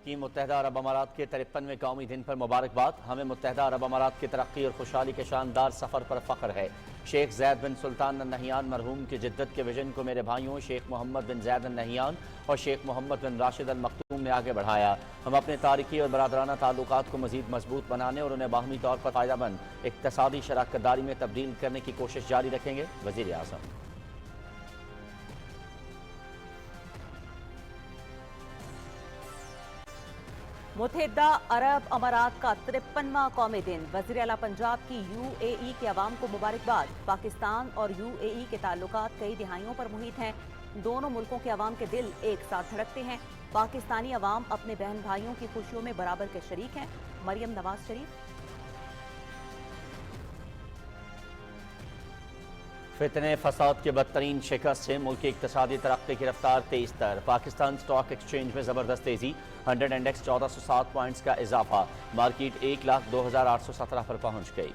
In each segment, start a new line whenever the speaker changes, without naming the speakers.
کی متحدہ عرب امارات کے 53ویں قومی دن پر مبارکباد۔ ہمیں متحدہ عرب امارات کی ترقی اور خوشحالی کے شاندار سفر پر فخر ہے۔ شیخ زید بن سلطان النہیان مرحوم کی جدت کے ویژن کو میرے بھائیوں شیخ محمد بن زید النہیان اور شیخ محمد بن راشد المختوم نے آگے بڑھایا۔ ہم اپنے تاریخی اور برادرانہ تعلقات کو مزید مضبوط بنانے اور انہیں باہمی طور پر فائدہ مند اقتصادی شراکت داری میں تبدیل کرنے کی کوشش جاری رکھیں گے۔ وزیر اعظم
متحدہ عرب امارات کا 53واں قومی دن۔ وزیر اعلیٰ پنجاب کی UAE کے عوام کو مبارکباد۔ پاکستان اور UAE کے تعلقات کئی دہائیوں پر محیط ہیں۔ دونوں ملکوں کے عوام کے دل ایک ساتھ دھڑکتے ہیں۔ پاکستانی عوام اپنے بہن بھائیوں کی خوشیوں میں برابر کے شریک ہیں۔ مریم نواز شریف۔
فتنے فساد کے بدترین شکست سے ملک کی اقتصادی ترقی کی رفتار تیز تر۔ پاکستان سٹاک ایکسچینج میں زبردست تیزی، 100 انڈیکس 1407 پوائنٹس کا اضافہ، مارکیٹ 1,02,817 پر پہنچ گئی۔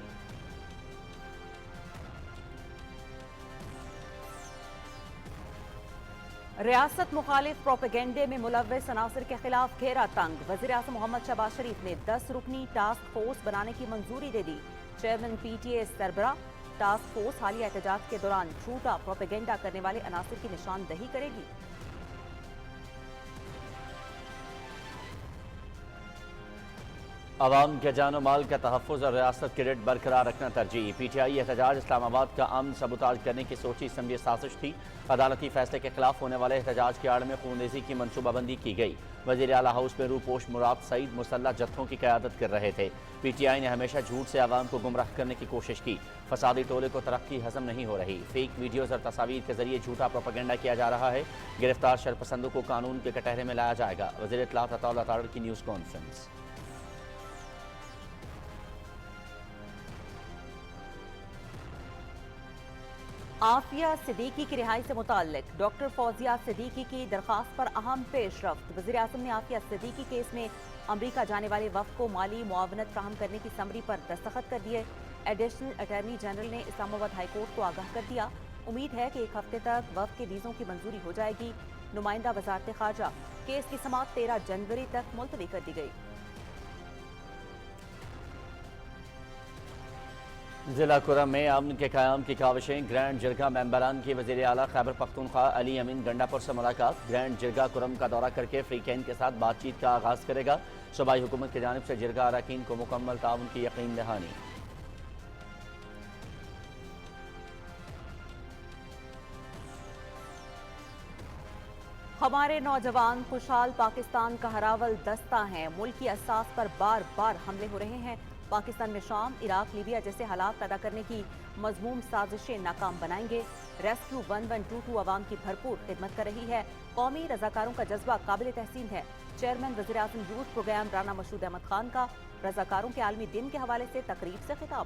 ریاست مخالف پروپیگنڈے میں ملوث عناصر کے خلاف گھیرا تنگ۔ وزیر اعظم محمد شہباز شریف نے 10 رکنی ٹاسک فورس بنانے کی منظوری دے دی۔ چیئرمین PTA سربراہ ٹاسک فورس حالیہ احتجاج کے دوران جھوٹا پروپیگنڈا کرنے والے عناصر کی نشاندہی کرے گی۔
عوام کے جان و مال کا تحفظ اور ریاست کریڈٹ برقرار رکھنا ترجیح۔ PTI احتجاج اسلام آباد کا امن سبوتاژ کرنے کی سوچی سمجھی سازش تھی۔ عدالتی فیصلے کے خلاف ہونے والے احتجاج کی آڑ میں خونریزی کی منصوبہ بندی کی گئی۔ وزیر اعلیٰ ہاؤس میں روپوش مراد سعید مسلح جتھوں کی قیادت کر رہے تھے۔ PTI نے ہمیشہ جھوٹ سے عوام کو گمراہ کرنے کی کوشش کی۔ فسادی ٹولے کو ترقی ہضم نہیں ہو رہی۔ فیک ویڈیوز اور تصاویر کے ذریعے جھوٹا پروپیگنڈا کیا جا رہا ہے۔ گرفتار شرپسندوں کو قانون کے کٹہرے میں لایا جائے گا۔ وزیر اطلاعات عطا اللہ تارڑ کی نیوز کانفرنس۔
عافیہ صدیقی کی رہائی سے متعلق ڈاکٹر فوزیہ صدیقی کی درخواست پر اہم پیش رفت۔ وزیر اعظم نے عافیہ صدیقی کیس میں امریکہ جانے والے وفد کو مالی معاونت فراہم کرنے کی سمری پر دستخط کر دیے۔ ایڈیشنل اٹارنی جنرل نے اسلام آباد ہائی کورٹ کو آگاہ کر دیا۔ امید ہے کہ ایک ہفتے تک وفد کے ویزوں کی منظوری ہو جائے گی۔ نمائندہ وزارت خارجہ کیس کی سماعت 13 جنوری تک ملتوی کر دی گئی۔
ضلع کرم میں امن کے قیام کی کاوشیں۔ گرینڈ جرگہ ممبران کی وزیر اعلیٰ خیبر پختونخوا علی امین گنڈا پور سے ملاقات۔ گرینڈ جرگہ کرم کا دورہ کر کے فریقین کے ساتھ بات چیت کا آغاز کرے گا۔ صوبائی حکومت کی جانب سے جرگہ اراکین کو مکمل تعاون کی یقین دہانی۔
ہمارے نوجوان خوشحال پاکستان کا ہراول دستہ ہیں۔ ملکی اساس پر بار بار حملے ہو رہے ہیں۔ پاکستان میں شام، عراق، لیبیا جیسے حالات پیدا کرنے کی مذموم سازشیں ناکام بنائیں گے۔ ریسکیو 1122 عوام کی بھرپور خدمت کر رہی ہے۔ قومی رضاکاروں کا جذبہ قابل تحسین ہے۔ چیئرمین وزیر اعظم یوتھ پروگرام رانا مشہود احمد خان کا رضاکاروں کے عالمی دن کے حوالے سے تقریب سے خطاب۔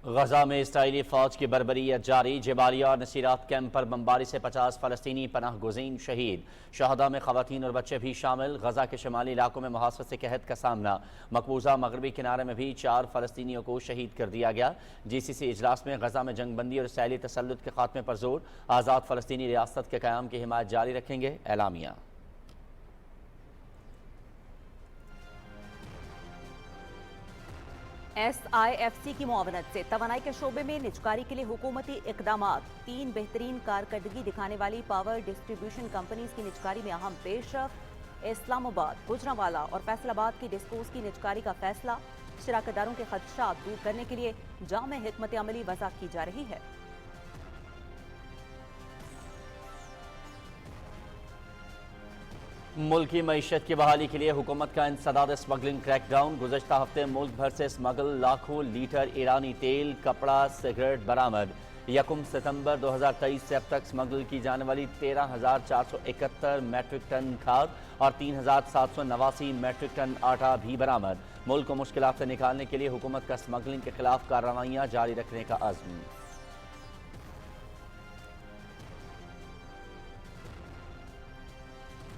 غزہ میں اسرائیلی فوج کی بربریت جاری۔ جبالیہ اور نصیرات کیمپ پر بمباری سے 50 فلسطینی پناہ گزین شہید۔ شہداء میں خواتین اور بچے بھی شامل۔ غزہ کے شمالی علاقوں میں محاصرے سے قحط کا سامنا۔ مقبوضہ مغربی کنارے میں بھی 4 فلسطینیوں کو شہید کر دیا گیا۔ GCC اجلاس میں غزہ میں جنگ بندی اور اسرائیلی تسلط کے خاتمے پر زور۔ آزاد فلسطینی ریاست کے قیام کی حمایت جاری رکھیں گے اعلامیہ۔
SIFC کی معاونت سے توانائی کے شعبے میں نجکاری کے لیے حکومتی اقدامات۔ 3 بہترین کارکردگی دکھانے والی پاور ڈسٹریبیوشن کمپنیز کی نجکاری میں اہم پیش رفت۔ اسلام آباد، گوجرانوالہ اور فیصل آباد کی ڈسکوز کی نجکاری کا فیصلہ۔ شراکت داروں کے خدشات دور کرنے کے لیے جامع حکمت عملی وضع کی جا رہی ہے۔
ملکی معیشت کی بحالی کے لیے حکومت کا انسداد اسمگلنگ کریک ڈاؤن۔ گزشتہ ہفتے ملک بھر سے اسمگل لاکھوں لیٹر ایرانی تیل، کپڑا، سگریٹ برآمد۔ 1 ستمبر 2023 سے اب تک اسمگل کی جانے والی 13,471 میٹرک ٹن کھاد اور 3,789 میٹرک ٹن آٹا بھی برآمد۔ ملک کو مشکلات سے نکالنے کے لیے حکومت کا اسمگلنگ کے خلاف کارروائیاں جاری رکھنے کا عزم۔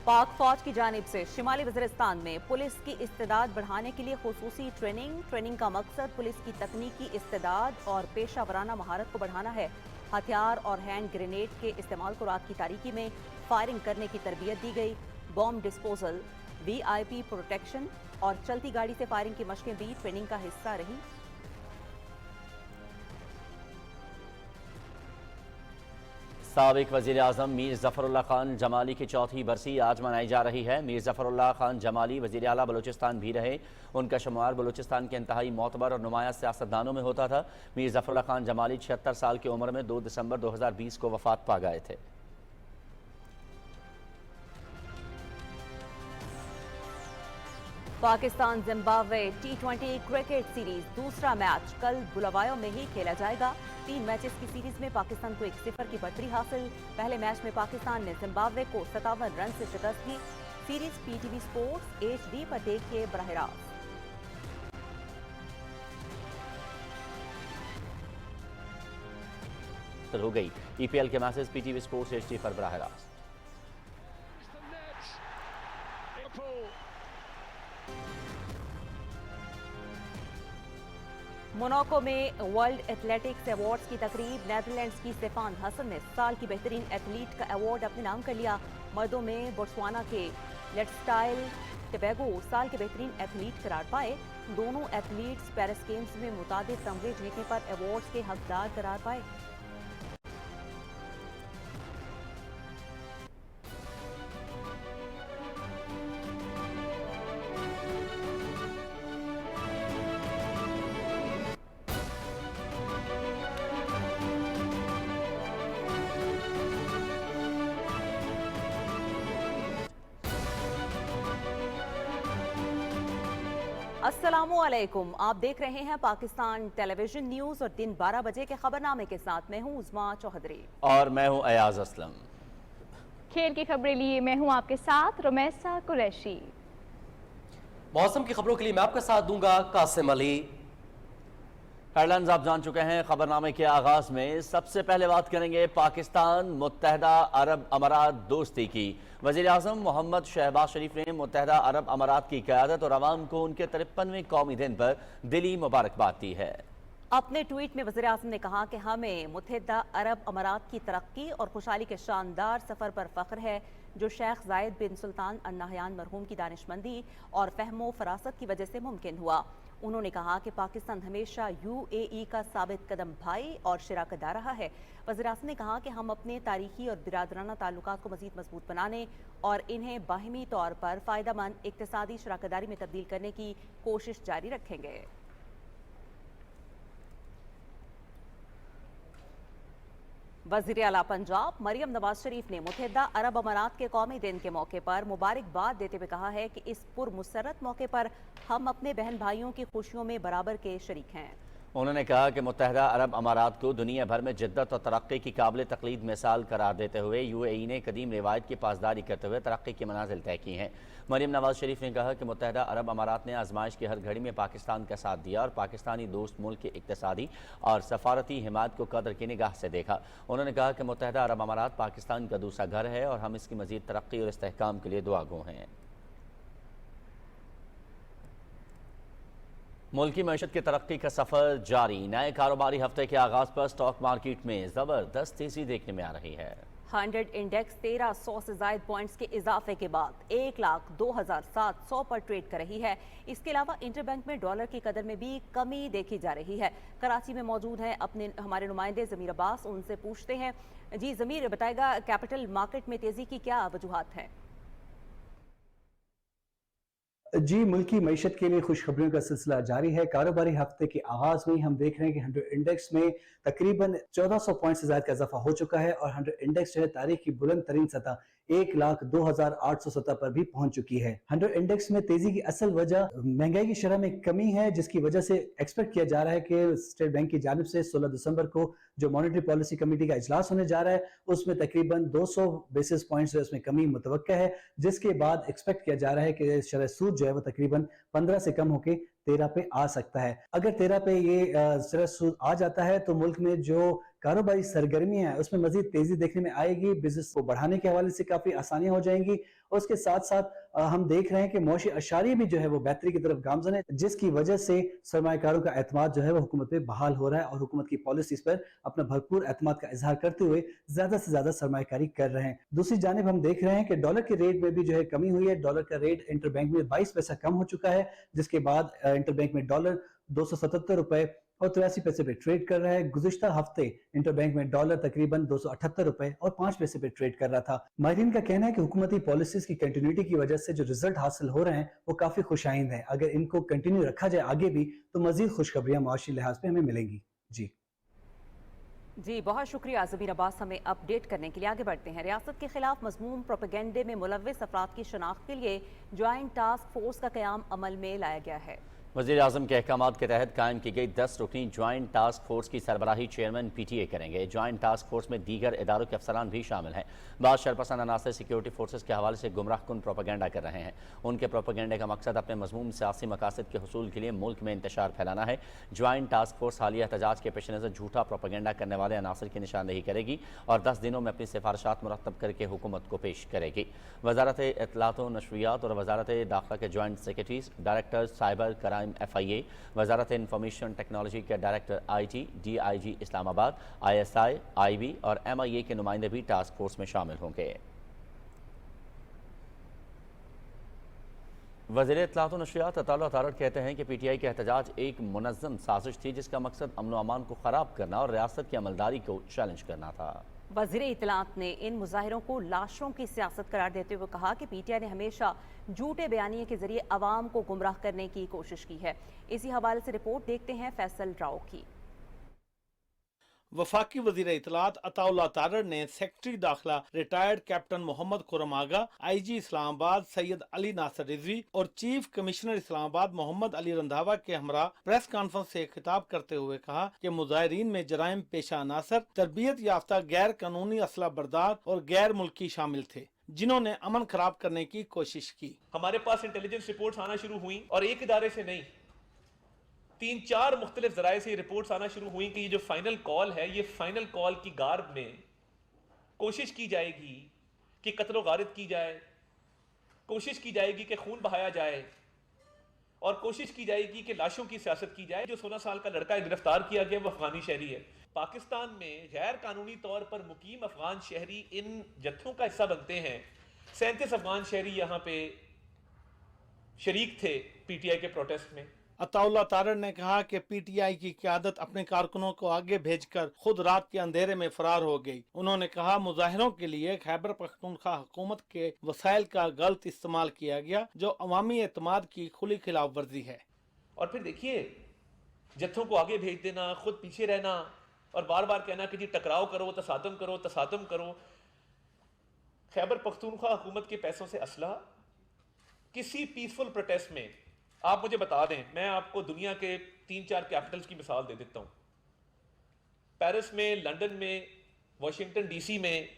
پاک فوج کی جانب سے شمالی وزیرستان میں پولیس کی استعداد بڑھانے کے لیے خصوصی ٹریننگ کا مقصد پولیس کی تکنیکی استعداد اور پیشہ ورانہ مہارت کو بڑھانا ہے۔ हथियार और हैंड ग्रेनेड के इस्तेमाल को रात की तारीकी में फायरिंग करने की तरबियत दी गई। बॉम्ब डिस्पोजल, वीआईपी प्रोटेक्शन और चलती गाड़ी से फायरिंग की मशकें भी ट्रेनिंग का हिस्सा रही।
साबिक वज़ीर आज़म मीर ज़फ़रुल्लाह खान जमाली की चौथी बरसी आज मनाई जा रही है। मीर ज़फ़रुल्लाह खान जमाली वज़ीर आला बलूचिस्तान भी रहे। उनका शुमार बलूचिस्तान के इंतहाई मोतबर और नुमाया सियासतदानों में होता था। मीर ज़फ़रुल्लाह खान जमाली 76 साल की उम्र में 2 दिसंबर 2020 को वफ़ात पा गए थे।
Pakistan Zimbabwe T20 cricket series दूसरा मैच कल बुलावायो में ही खेला जाएगा। 3 मैचेस की सीरीज में पाकिस्तान को 1-0 की बढ़तरी हासिल। पहले मैच में पाकिस्तान ने जिम्बाब्वे को 57 रन से शिकस्त दी। सीरीज PTV स्पोर्ट्स HD पर देखिए बराह रास्त।
हो गई EPL के मैचेस PTV स्पोर्ट्स HD पर बराह रास्त।
मोनाको में वर्ल्ड एथलेटिक्स अवार्ड्स की तकरीब। नेदरलैंड्स की स्टेफान हसन ने साल की बेहतरीन एथलीट का अवार्ड अपने नाम कर लिया। मर्दों में बोट्सवाना के लेटस्टाइल टोबैगो साल के बेहतरीन एथलीट करार पाए। दोनों एथलीट्स पेरिस गेम्स में मुताबिक तमगे जीतने पर अवार्ड्स के हकदार करार पाए। अस्सलामुअलैकुम, आप देख रहे हैं पाकिस्तान टेलीविजन न्यूज और दिन 12 बजे के खबरनामे के साथ मैं हूं उस्मा चौधरी
और मैं हूं अयाज असलम।
खेल की खबरें लिए मैं हूं आपके साथ रुमैसा कुरैशी।
मौसम की खबरों के लिए मैं आपका साथ दूंगा कासिम अली।
हेडलाइंस आप जान चुके हैं। खबरनामे के आगाज में सबसे पहले बात करेंगे पाकिस्तान मुत्तहदा अरब अमारात दोस्ती की। वज़ीर आज़म मोहम्मद शहबाज शरीफ ने मुत्तहदा अरब अमारात की क़यादत और अवाम को उनके 53वें कौमी दिन पर दिली मुबारकबाद दी है।
अपने ट्वीट में वज़ीर आज़म ने कहा कि हमें मुत्तहदा अरब अमारात की तरक्की और खुशहाली के शानदार सफ़र पर फ़ख्र है जो शेख ज़ायद बिन सुल्तान अल नहयान मरहूम की दानिशमंदी और फ़हमो फ़रासत की वजह से मुमकिन हुआ। उन्होंने कहा कि पाकिस्तान हमेशा UAE का साबित कदम भाई और शराकतदार रहा है। वज़ीर आज़म ने कहा कि हम अपने तारीखी और बिरादराना ताल्लुकात को मज़ीद मजबूत बनाने और इन्हें बाहिमी तौर पर फ़ायदेमंद इक़्तिसादी शराकतदारी में तब्दील करने की कोशिश जारी रखेंगे। वज़ीर आला पंजाब मरियम नवाज शरीफ ने मुत्तहदा अरब अमारात के कौमी दिन के मौके पर मुबारकबाद देते हुए कहा है कि इस पुरमुसरत मौके पर हम अपने बहन भाइयों की खुशियों में बराबर के शरीक हैं।
उन्होंने कहा कि मुत्तहदा अरब अमारात को दुनिया भर में जिद्दत और तरक्की की काबिल तकलीद मिसाल करार देते हुए UAE ने कदीम रिवायत की पासदारी करते हुए तरक्की की मनाजिल तय की हैं। मरियम नवाज शरीफ ने कहा कि मुत्तहदा अरब अमारात ने आजमाइश की हर घड़ी में पाकिस्तान का साथ दिया और पाकिस्तानी दोस्त मुल्क की इक़्तिसादी और सफारती हिमायत को कदर की निगाह से देखा। उन्होंने कहा कि मुत्तहदा अरब अमारात पाकिस्तान का दूसरा घर है और हम इसकी मज़ीद तरक्की और इस्तेहकाम के लिए दुआगो हैं। मुल्की मईशत की तरक्की का सफ़र जारी। नए कारोबारी हफ्ते के आगाज़ पर स्टॉक मार्केट में ज़बरदस्त तेज़ी देखने में आ रही है।
100 इंडेक्स 1300 से ज़ायद पॉइंट्स के इजाफे के बाद 1,02,700 पर ट्रेड कर रही है। इसके अलावा इंटरबैंक में डॉलर की कदर में भी कमी देखी जा रही है। कराची में मौजूद हैं अपने हमारे नुमाइंदे ज़मीर अब्बास, उनसे पूछते हैं। जी ज़मीर, बताएगा कैपिटल मार्केट में तेज़ी की क्या वजूहात हैं?
जी, मुल्की मईशत के लिए खुशखबरियों का सिलसिला जारी है। कारोबारी हफ्ते के आगाज में ही हम देख रहे हैं कि 100 इंडेक्स में तकरीबन 1400 पॉइंट से ज्यादा का इजाफा हो चुका है और 100 इंडेक्स जो है तारीख की बुलंद तरीन सतह 1,02,800 पर भी पहुंच चुकी है। 100 इंडेक्स में तेजी की असल वजह महंगाई की शरह में कमी है, जिसकी वजह से एक्सपेक्ट किया जा रहा है कि स्टेट बैंक की जानिब से 16 दिसंबर को जो मॉनेटरी पॉलिसी कमेटी का इजलास होने जा रहा है उसमें तकरीबन 200 बेसिस पॉइंट्स उसमें कमी मुतवक्का है, जिसके बाद एक्सपेक्ट किया जा रहा है कि शरह सूद जो है वो तकरीबन 15 से कम होकर 13 पे आ सकता है। अगर 13 पे ये शरह सूद आ जाता है तो मुल्क में जो कारोबारी सरगर्मियां हैं उसमें मजीद तेजी देखने में आएगी, बिजनेस को बढ़ाने के हवाले से काफी आसानियां हो जाएंगी और उसके साथ साथ हम देख रहे हैं कि मौशी अशारिया भी जो है वो बेहतरी की तरफ गामजन है, जिसकी वजह से सरमायाकारों का एतमाद जो है वो हुकूमत पे बहाल हो रहा है और हुकूमत की पॉलिसीज पर अपना भरपूर एतमाद का इजहार करते हुए ज्यादा से ज्यादा सरमायाकारी कर रहे हैं। दूसरी जानिब हम देख रहे हैं कि डॉलर के रेट में भी जो है कमी हुई है। डॉलर का रेट इंटरबैंक में 22 पैसा कम हो चुका है, जिसके बाद इंटरबैंक में डॉलर 277 रुपए और 83 पैसे पे ट्रेड कर रहा है। गुज़िश्ता हफ्ते इंटरबैंक में डॉलर तकरीबन 278 रुपए और 5 पैसे पे ट्रेड कर रहा था। माहिरीन का कहना है कि हुकूमती पॉलिसीज की कंटिन्यूटी की वजह से जो रिजल्ट हासिल हो रहे हैं वो काफी खुशाइंद है। अगर इनको कंटिन्यू रखा जाए आगे भी तो मजीद खुशखबरियां माशी लिहाज पे हमें मिलेंगी।
जी बहुत शुक्रिया ज़मीर अब्बास, हमें अपडेट करने के लिए। आगे बढ़ते हैं। रियासत के खिलाफ मज़मूम प्रोपेगेंडे में मुलव्विस अफराद की शनाख्त के लिए ज्वाइंट टास्क फोर्स का क़याम अमल में लाया गया है।
वज़ीर आज़म के अहकामात के तहत कायम की गई 10 रुकनी ज्वाइंट टास्क फोर्स की सरबराही चेयरमैन PTA करेंगे। ज्वाइंट टास्क फोर्स में दीगर इदारों के अफसरान भी शामिल हैं। बाद शरपसंद अनासर सिक्योरिटी फोर्सेस के हवाले से गुमराह कुन प्रोपेगेंडा कर रहे हैं। उनके प्रोपेगेंडे का मकसद अपने मज़मूम सियासी मकासद के हुसूल के लिए मुल्क में इंतशार फैलाना है। ज्वाइंट टास्क फोर्स हालिया एहतजाज के पेश नज़र झूठा प्रोपेगेंडा करने वाले अनासर की निशानदेही करेगी और 10 दिनों में अपनी सिफारिशात मुरतब करके हुकूमत को पेश करेगी। वज़ारत इत्तलात व नशरियात और वज़ारत दाखिला के joint secretaries, director cyber crime FIA, वज़ारत इंफॉर्मेशन टेक्नोलॉजी के director IT, DIG Islamabad, ISI, IB और MIA के नुमाइंदे भी टास्क फोर्स में शामिल होंगे। वज़ीर इत्तलात व नशरियात अताउल्लाह तारड़ कहते हैं कि PTI के एहतजाज एक मुनज़्ज़म साजिश थी जिसका मकसद अमन व अमान को ख़राब करना और रियासत की अमलदारी को चैलेंज करना था।
वज़ीर इत्तलात ने इन मुजाहिरों को लाशों की सियासत करार देते हुए कहा कि PTI ने हमेशा झूठे बयानिए के जरिए अवाम को गुमराह करने की कोशिश की है। इसी हवाले से रिपोर्ट देखते हैं फैसल राव की।
वफाकी वजीर इत्तलात अताउल्लाह तारड़ ने सेक्रेटरी दाखिला रिटायर्ड कैप्टन मोहम्मद खुर्रम आगा, IG इस्लामाबाद सैयद अली नासिर रिजवी और चीफ कमिश्नर इस्लामाबाद मोहम्मद अली रंधावा के हमरा प्रेस कॉन्फ्रेंस से खिताब करते हुए कहा कि मुजाहिरीन में जराइम पेशा अनासर, तरबियत याफ्ता गैर कानूनी असला बरदार और गैर मुल्की शामिल थे जिन्होंने अमन खराब करने की कोशिश की।
हमारे पास इंटेलिजेंस रिपोर्ट्स आना शुरू हुई और एक इदारे से नहीं, 3-4 मुख्तलिफ जराए से रिपोर्ट्स आना शुरू हुई कि ये जो फाइनल कॉल है, ये फाइनल कॉल की गार्ब में कोशिश की जाएगी कि कत्ल गारिद की जाए, कोशिश की जाएगी कि खून बहाया जाए और कोशिश की जाएगी कि लाशों की सियासत की जाए। जो 16 साल का लड़का गिरफ्तार किया गया वो अफगानी शहरी है। पाकिस्तान में गैर कानूनी तौर पर मुकीम अफगान शहरी इन जत्थों का हिस्सा बनते हैं। 37 अफगान शहरी यहाँ पे शरीक थे PTI के प्रोटेस्ट में।
अताउल्लाह तारड़ ने कहा कि PTI की क़यादत अपने कारकुनों को आगे भेजकर खुद रात के अंधेरे में फरार हो गई। उन्होंने कहा मुजाहिरों के लिए खैबर पख्तूनख्वा हुकूमत के वसाइल का गलत इस्तेमाल किया गया जो अवामी एतमाद की खुली खिलाफ वर्जी है।
और फिर देखिए, जत्थों को आगे भेज देना, खुद पीछे रहना और बार बार कहना कि जी टकराव करो, तसादम करो, तसादम करो। खैबर पख्तूनख्वा हुकूमत के पैसों से असला किसी पीसफुल प्रोटेस्ट में, आप मुझे बता दें, मैं आपको दुनिया के 3-4 कैपिटल्स की मिसाल दे देता हूं। पेरिस में, लंदन में, वाशिंगटन DC में,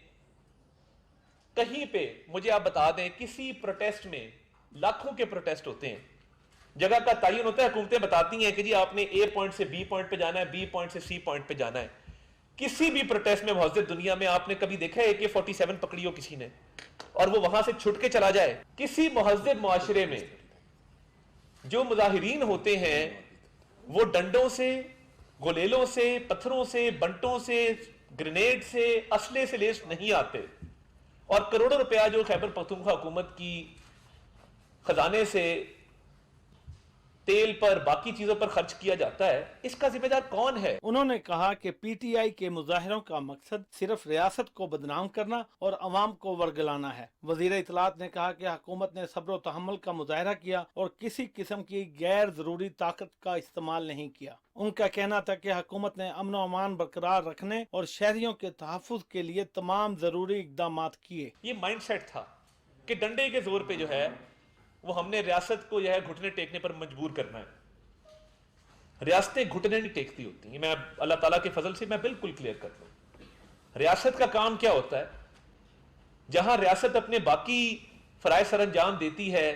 कहीं पे मुझे आप बता दें किसी प्रोटेस्ट में लाखों के प्रोटेस्ट होते हैं, जगह का तयन होता है, हुकूमतें बताती हैं कि जी आपने A पॉइंट से B पॉइंट पे जाना है, B पॉइंट से C पॉइंट पे जाना है। किसी भी प्रोटेस्ट में मुहज़्ज़िर दुनिया में आपने कभी देखा है AK-47 पकड़ी हो किसी ने और वो वहां से छुट के चला जाए? किसी मुहज़्ज़िर मुआशरे में जो मुजाहिरीन होते हैं वो डंडों से, गुलेलों से, पत्थरों से, बंटों से, ग्रेनेड से, असले से लेस नहीं आते और करोड़ों रुपया जो खैबर पख्तूनख्वा हुकूमत की खजाने से तेल पर, बाकी चीजों पर खर्च किया जाता है, इसका जिम्मेदार कौन है?
उन्होंने कहा कि PTI के मुजाहिरों का मकसद सिर्फ रियासत को बदनाम करना और अवाम को वर्गलाना है। वजीर इत्तलात ने कहा कि हुकूमत ने सब्र व तहम्मुल का मुजाहरा किया और किसी किस्म की गैर जरूरी ताकत का इस्तेमाल नहीं किया। उनका कहना था कि हुकूमत ने अमन व अमान बरकरार रखने और शहरियों के तहफ़्फ़ुज़ के लिए तमाम जरूरी इक़दाम किए।
ये माइंड सेट था कि डंडे के जोर पे जो है वो हमने रियासत को जो है घुटने टेकने पर मजबूर करना है। रियासतें घुटने नहीं टेकती होती हैं। मैं अल्लाह ताला के फजल से मैं बिल्कुल क्लियर कर दूं, रियासत का काम क्या होता है? जहां रियासत अपने बाकी फराइज सर अंजाम देती है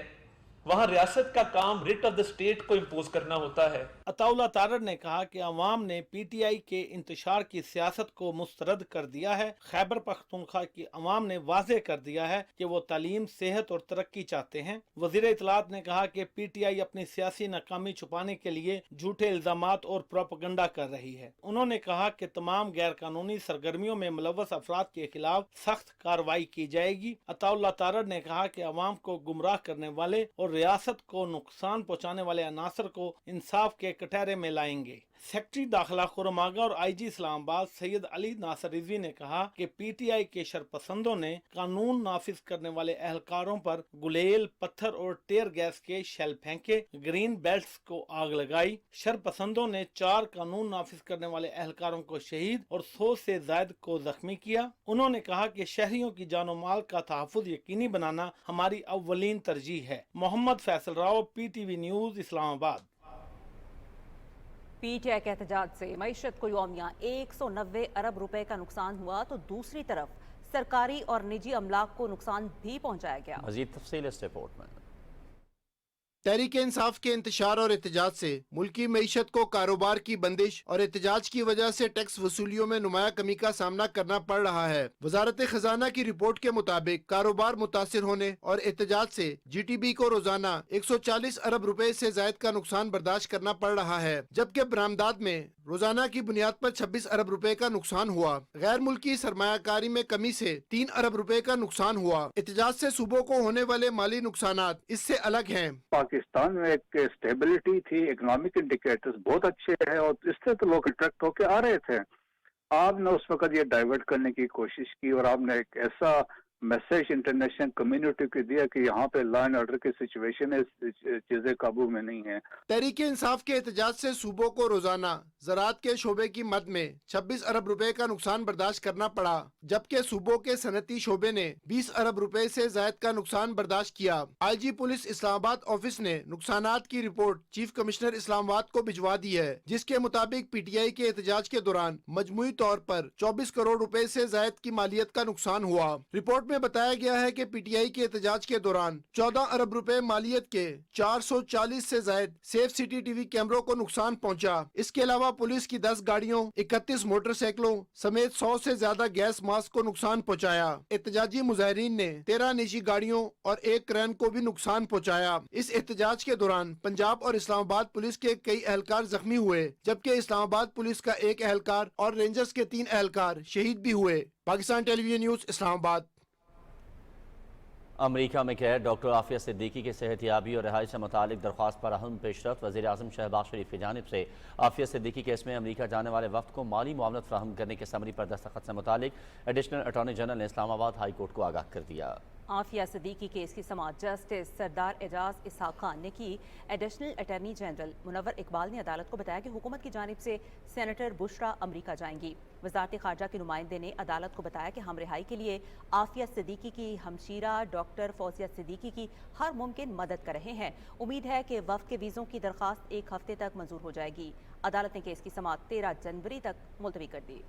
वहां रियासत का काम रिट ऑफ द स्टेट को इम्पोज करना होता है।
अताउल्लाह तारड़ ने कहा कि अवाम ने पीटीआई के इंतशार की सियासत को मुस्तरद कर दिया है। खैबर पख्तूनख्वा की अवाम ने वाज़ेह कर दिया है कि वो तालीम, सेहत और तरक्की चाहते हैं। वज़ीर इत्तलात ने कहा कि पीटीआई अपनी सियासी नाकामी छुपाने के लिए झूठे इल्जामात और प्रोपेगेंडा कर रही है। उन्होंने कहा कि तमाम गैर कानूनी सरगर्मियों में मुलव्वस अफराद के खिलाफ सख्त कार्रवाई की जाएगी। अताउल्लाह तारड़ ने कहा कि अवाम को गुमराह करने वाले और रियासत को नुकसान पहुंचाने वाले अनासर को इंसाफ के कटहरे में लाएंगे। सेक्रेटरी दाखिला खुरम आगा और आईजी इस्लामाबाद सैयद अली नासर रिजवी ने कहा कि पीटीआई के शरपसंदों ने कानून नाफिज करने वाले एहलकारों पर गुलेल, पत्थर और टेयर गैस के शेल फेंके, ग्रीन बेल्ट्स को आग लगाई। शरपसंदों ने 4 कानून नाफिज करने वाले एहलकारों को शहीद और 100 से ज्यादा को जख्मी किया। उन्होंने कहा कि शहरियों की जानो माल का तहफ्फुज यकीनी बनाना हमारी अव्वलीन तरजीह है। Mohammad Faisal Rao, PTV news, Islamabad.
PTI के एहतजाज से मईशत को यौमिया 190 अरब रुपए का नुकसान हुआ तो दूसरी तरफ सरकारी और निजी अमलाक को नुकसान भी पहुंचाया गया।
मजीद तफसील इस रिपोर्ट में।
तहरीक इंसाफ के इंतशार और एहतजाज से मुल्की मईशत को कारोबार की बंदिश और एहतजाज की वजह से टैक्स वसूलियों में नुमाया कमी का सामना करना पड़ रहा है। वजारत खजाना की रिपोर्ट के मुताबिक कारोबार मुतासिर होने और एहतजाज से GTB को रोजाना 140 अरब रुपए से जायद का नुकसान बर्दाश्त करना पड़ रहा है, जबकि बरामदात में रोजाना की बुनियाद पर 26 अरब रुपए का नुकसान हुआ। गैर मुल्की सरमायाकारी में कमी से 3 अरब रुपए का नुकसान हुआ। एहतजाज से सूबों को होने वाले माली नुकसानात इससे अलग हैं।
पाकिस्तान में एक स्टेबिलिटी थी, इकोनॉमिक इंडिकेटर्स बहुत अच्छे हैं और इससे तो लोग अट्रैक्ट होके आ रहे थे। आपने उस वक्त ये डाइवर्ट करने की कोशिश की और आपने एक ऐसा मैसेज इंटरनेशनल कम्युनिटी को दिया कि यहाँ पे लॉ एंड ऑर्डर की सिचुएशन है, चीजें काबू में नहीं है।
तहरीक इंसाफ के एहतजाज से सूबों को रोजाना ज़राअत के शोबे की मद में 26 अरब रुपए का नुकसान बर्दाश्त करना पड़ा, जबकि सूबों के सनती शोबे ने 20 अरब रुपए से जायद का नुकसान बर्दाश्त किया। IG पुलिस इस्लामाबाद ऑफिस ने नुकसानात की रिपोर्ट चीफ कमिश्नर इस्लामाबाद को भिजवा दी है, जिसके मुताबिक PTI के एहतजाज के दौरान मजमूई तौर पर 24 करोड़ रुपए से जायद की मालियत का नुकसान हुआ। रिपोर्ट में बताया गया है कि PTI के एहतजाज के दौरान 14 अरब रुपए मालियत के 440 से जायद सेफ CCTV कैमरों को नुकसान पहुंचा। इसके अलावा पुलिस की 10 गाड़ियों, 31 मोटरसाइकिलों समेत 100 से ज्यादा गैस मास्क को नुकसान पहुंचाया। एहतजाजी मुजाहिरीन ने 13 निजी गाड़ियों और 1 क्रेन को भी नुकसान पहुंचाया। इस एहतजाज के दौरान पंजाब और इस्लामाबाद पुलिस के कई एहलकार जख्मी हुए, जबकि इस्लामाबाद पुलिस का 1 एहलकार और रेंजर्स के 3 एहलकार शहीद भी हुए। Pakistan television news, Islamabad.
अमरीका में कैद डॉक्टर आफिया सिद्दीकी की सेहतियाबी और रिहाई से मुतालिक दरख्वास्त पर अहम पेशरफ्त। वज़ीर आज़म शहबाज शरीफ की जानिब से आफिया सिद्दीकी केस में अमरीका जाने वाले वफ्द को माली मुआवनत फराहम करने के समरी पर दस्तखत से मुतालिक एडिशनल अटॉर्नी जनरल ने इस्लामाबाद हाई कोर्ट को आगाह कर दिया।
आफिया सिद्दीकी केस की समाअत जस्टिस सरदार एजाज इसहाक खान ने की। Additional attorney general Munawar Iqbal ने अदालत को बताया कि हुकूमत की जानिब से सेनेटर बुशरा अमरीका जाएंगी। वजारत खारजा के नुमाइंदे ने अदालत को बताया कि हम रिहाई के लिए आफिया सिद्दीकी की हमशीरा डॉक्टर फौजिया सिद्दीकी की हर मुमकिन मदद कर रहे हैं। उम्मीद है कि वफ्द के वीज़ों की दरख्वास्त 1 हफ्ते तक मंजूर हो जाएगी। अदालत ने केस की समाअत 13 जनवरी तक मुलतवी कर दी।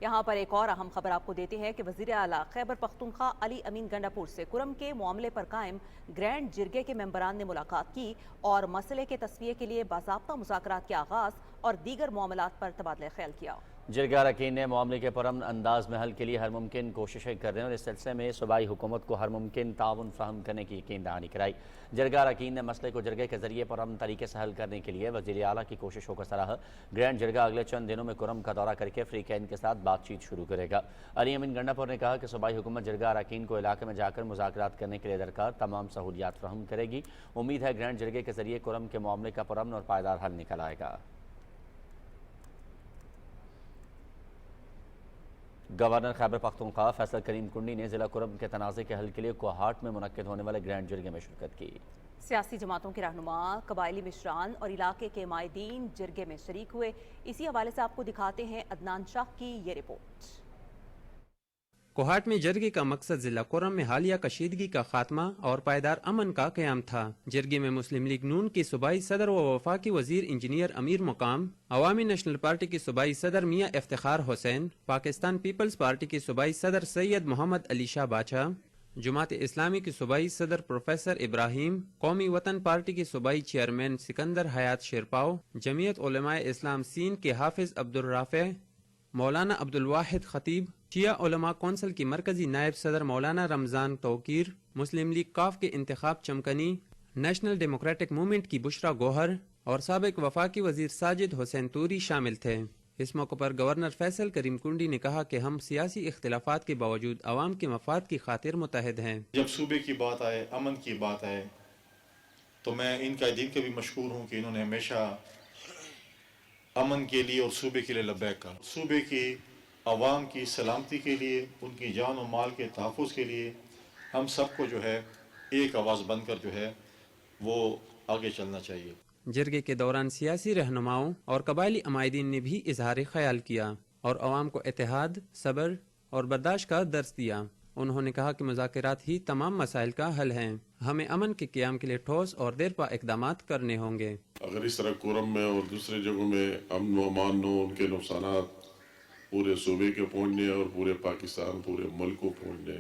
यहाँ पर एक और अहम खबर आपको देते हैं कि वज़ीर आला खैबर पख्तूनख्वा अली अमीन गंडापुर से कुरम के मामले पर कायम ग्रैंड जिरगे के मेंबरान ने मुलाकात की और मसले के तस्वीर के लिए बाज़ाब्ता मुज़ाकरात के आगाज़ और दीगर मामलात पर तबादला ख्याल किया।
जिरगा अरकान ने मामले के पुरअमन अंदाज में हल के लिए हर मुमकिन कोशिशें कर रहे हैं और इस सिलसिले में सूबाई हुकूमत को हर मुमकिन ताउन फराहम करने की यकीन दहानी कराई। जिरगा अरकान ने मसले को जिरगे के जरिए पुरअमन तरीके से हल करने के लिए वज़ीर आला की कोशिशों को सराहा। ग्रैंड जिरगा अगले चंद दिनों में कुरम का दौरा करके अफ्रीकैन के साथ बातचीत शुरू करेगा। अली अमीन गंडापुर ने कहा कि सूबाई हुकूमत जिरगा अरकान को इलाके में जाकर मुज़ाकरात करने के लिए दरकार तमाम सहूलियात फराहम करेगी। उम्मीद है ग्रैंड जिरगे के जरिए कुरम के मामले का पुरअमन और पायदार हल निकल आएगा। गवर्नर खैबर पख्तूनख्वा फैसल करीम कुंडी ने जिला कुरम के तनाज़े के हल के लिए कोहाट में मुनक्किद होने वाले ग्रैंड जिरगे में शिरकत की।
सियासी जमातों के रहनुमा, कबायली मिशरान और इलाके के मायदीन जिरगे में शरीक हुए। इसी हवाले से आपको दिखाते हैं अदनान शाह की ये रिपोर्ट।
कोहाट में जरगे का मकसद जिला कोरम में हालिया कशीदगी का खात्मा और पायदार अमन का क़याम था। जरगे में मुस्लिम लीग नून की सूबाई सदर व वफाकी वजीर इंजीनियर अमीर मुकाम, अवामी नेशनल पार्टी की सूबाई सदर मियाँ इफ्तिखार हुसैन, पाकिस्तान पीपल्स पार्टी की सूबाई सदर सैयद मोहम्मद अली शाह बाचा, जुमात इस्लामी की सूबाई सदर प्रोफेसर इब्राहिम, कौमी वतन पार्टी की सूबाई चेयरमैन सिकंदर हयात शेरपाव, जमीयत उलमाए इस्लाम सीन के हाफिज अब्दुल राफे, मौलाना अब्दुल वाहिद खतीब, शिया उलमा कौंसिल की मरकजी नायब सदर मौलाना रमजान तौकीर, मुस्लिम लीग काफ के इंतखाब चमकनी, नेशनल डेमोक्रेटिक मूवमेंट की बुशरा गौहर और साबिक वफाकी वजीर साजिद हुसैन तूरी शामिल थे। इस मौके पर गवर्नर फैसल करीम कुंडी ने कहा कि हम सियासी इख्तिलाफात के बावजूद अवाम के मफाद की खातिर मुतहद हैं।
जब सूबे की बात आए, अमन की बात आए, तो मैं इनका दिल के भी मशकूर हूँ कि इन्होंने हमेशा अमन के लिए और सूबे के लिए लब्बैक कहा। सूबे की अवाम की सलामती के लिए, उनकी जान और माल के तहफ़्फ़ुज़ के लिए हम सबको जो है एक आवाज़ बनकर जो है वो आगे चलना चाहिए।
जरगे के दौरान सियासी रहनुमाओं और कबायली अमायदीन ने भी इजहार ख्याल किया और अवाम को इत्तेहाद, सब्र और बर्दाश्त का दर्स दिया। उन्होंने कहा कि मुज़ाकरात ही तमाम मसाइल का हल हैं। हमें अमन के क़याम के लिए ठोस और देरपा इक़दामात करने होंगे।
अगर इस तरह कोरम में और दूसरे जगहों में अमन व अमान हो, उनके नुकसानात पूरे सूबे के पहुँचने और पूरे पाकिस्तान, पूरे मुल्क को पहुँचने,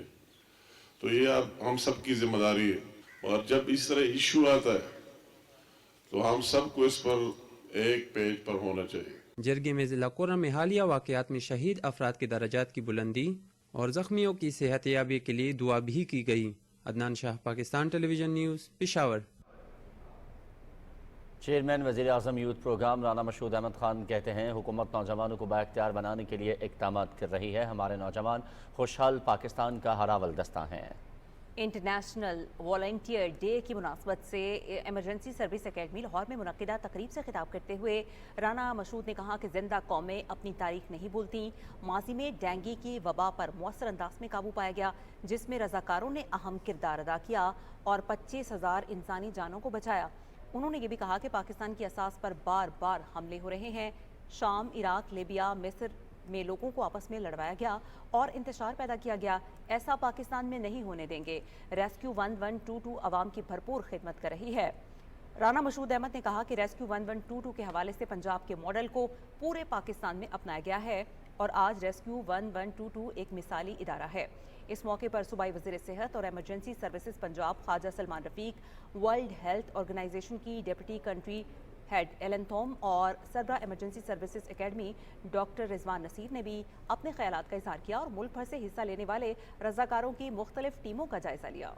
तो ये अब हम सब की जिम्मेदारी है। और जब इस तरह इशू आता है तो हम सबको इस पर एक पेज पर होना चाहिए।
जरगे में जिला कोरम में हालिया वाक़यात में शहीद अफराद के दर्जात की बुलंदी और जख्मियों की सेहतयाबी के लिए दुआ भी की गई। Adnan Shah, Pakistan television news, Peshawar.
Chairman वज़ीर आज़म यूथ प्रोग्राम राना मशहूद अहमद खान कहते हैं हुकूमत नौजवानों को बाइख्तियार बनाने के लिए इक़दामात कर रही है। हमारे नौजवान खुशहाल पाकिस्तान का हरावल दस्ता हैं।
इंटरनेशनल वॉलंटियर डे की मुनासबत से इमरजेंसी सर्विस एकेडमी लाहौर में मुनक्किदा तकरीब से खिताब करते हुए राना मशहूद ने कहा कि जिंदा कौमें अपनी तारीख नहीं भूलती। माजी में डेंगू की वबा पर मौसर अंदाज में काबू पाया गया, जिसमें रजाकारों ने अहम किरदार अदा किया और 25,000 इंसानी जानों को बचाया। उन्होंने ये भी कहा कि पाकिस्तान की असास पर बार बार हमले हो रहे हैं। शाम, इराक, लीबिया, मिस्र में लोगों को आपस में लड़वाया गया और इंतशार पैदा किया गया। ऐसा पाकिस्तान में नहीं होने देंगे। रेस्क्यू 1122 अवाम की भरपूर खिदमत कर रही है। राना मशहूद अहमद ने कहा कि रेस्क्यू 1122 के हवाले से पंजाब के मॉडल को पूरे पाकिस्तान में अपनाया गया है और आज रेस्क्यू 1122 एक मिसाली इदारा है। इस मौके पर सूबाई वज़ीर सेहत और emergency services Punjab Khwaja Salman Rafiq, World Health Organization की deputy country head Alan Thom और सरबरा emergency services academy doctor Rizwan Naseer ने भी अपने ख्यालात का इजहार किया और मुल्क भर से हिस्सा लेने वाले रजाकारों की मुख्तलिफ टीमों का जायजा लिया।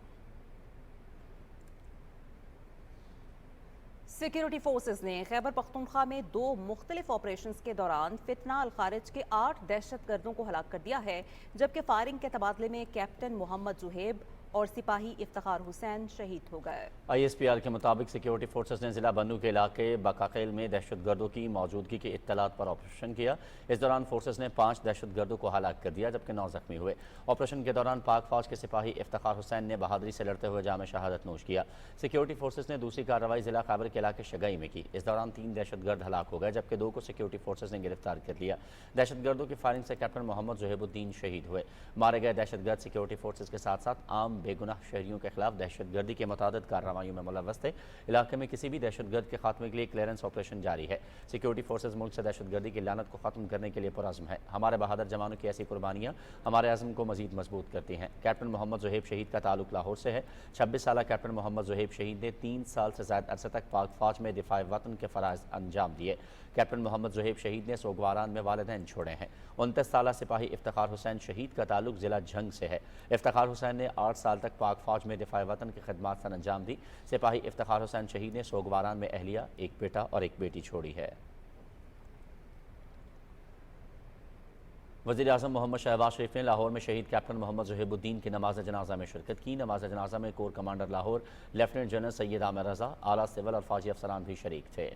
सिक्योरिटी फोर्सेस ने खैबर पख्तूनख्वा में 2 मुख्तलिफ ऑपरेशंस के दौरान फितना अल खारिज के 8 दहशतगर्दों को हलाक कर दिया है, जबकि फायरिंग के तबादले में कैप्टन मोहम्मद जुहेब और सिपाही इफ्तिखार हुसैन शहीद हो गए। ISPR
के मुताबिक सिक्योरिटी फोर्सेस ने जिला बन्नू के इलाके बकाखेल में दहशतगर्दों की मौजूदगी की इत्तलात पर ऑपरेशन किया। इस दौरान फोर्सेस ने 5 दहशतगर्दों को हलाक कर दिया, जबकि 9 जख्मी हुए। ऑपरेशन के दौरान पाक फौज के सिपाही इफ्तिखार हुसैन ने बहादुरी से लड़ते हुए जाम शहादत नोश किया। सिक्योरिटी फोर्सेस ने दूसरी कार्रवाई जिला खैबर के इलाके शगई में की। इस दौरान 3 दहशतगर्द हलाक हो गए, जबकि 2 को सिक्योरिटी फोर्सेस ने गिरफ्तार कर लिया। दहशतगर्दों की फायरिंग से कैप्टन मोहम्मद जुहेबुद्दीन शहीद हुए। मारे गए दहशतगर्द सिक्योरिटी फोर्सेस के साथ साथ आम बेगुनाह शहरियों के खिलाफ दहशतगर्दी के मुतादिद कार्रवाइयों में मुलव्वस थे। इलाके में किसी भी दहशतगर्द के खात्मे के लिए क्लियरेंस ऑपरेशन जारी है। सिक्योरिटी फोर्सेज मुल्क से दहशतगर्दी की लानत को खत्म करने के लिए पुरअज़्म है। हमारे बहादुर जवानों की ऐसी कुर्बानियाँ हमारे अज़्म को मजीद मजबूत करती हैं। कैप्टन मोहम्मद जुहेब शहीद का ताल्लुक लाहौर से है। 26 साल कैप्टन मोहम्मद जुहेब शहीद ने 3 साल से ज़्यादा अरसे तक पाक फौज में दिफाए वतन के फ़राइज़ अंजाम दिए। कैप्टन मोहम्मद जुहेब शहीद ने सोगवारान में वालिदैन छोड़े हैं। 29 साल सिपाही इफ्तिखार हुसैन शहीद का ताल्लुक ज़िला झंग से है। इफ्तिखार हुसैन ने 8 साल तक पाक फौज में दिफाए वतन की खिदमत सर अंजाम दी। सिपाही इफ्तिखार हुसैन शहीद ने सोगवारान में अहलिया, एक बेटा और एक बेटी छोड़ी है। वज़ीर आज़म मोहम्मद शहबाज शरीफ ने लाहौर में शहीद कैप्टन मोहम्मद जुहेबुद्दीन की नमाज जनाजा में शिरकत की। नमाज जनाजा में core commander Lahore lieutenant general Syed Amir Raza, आला सिविल और फौजी अफसरान भी शरीक थे।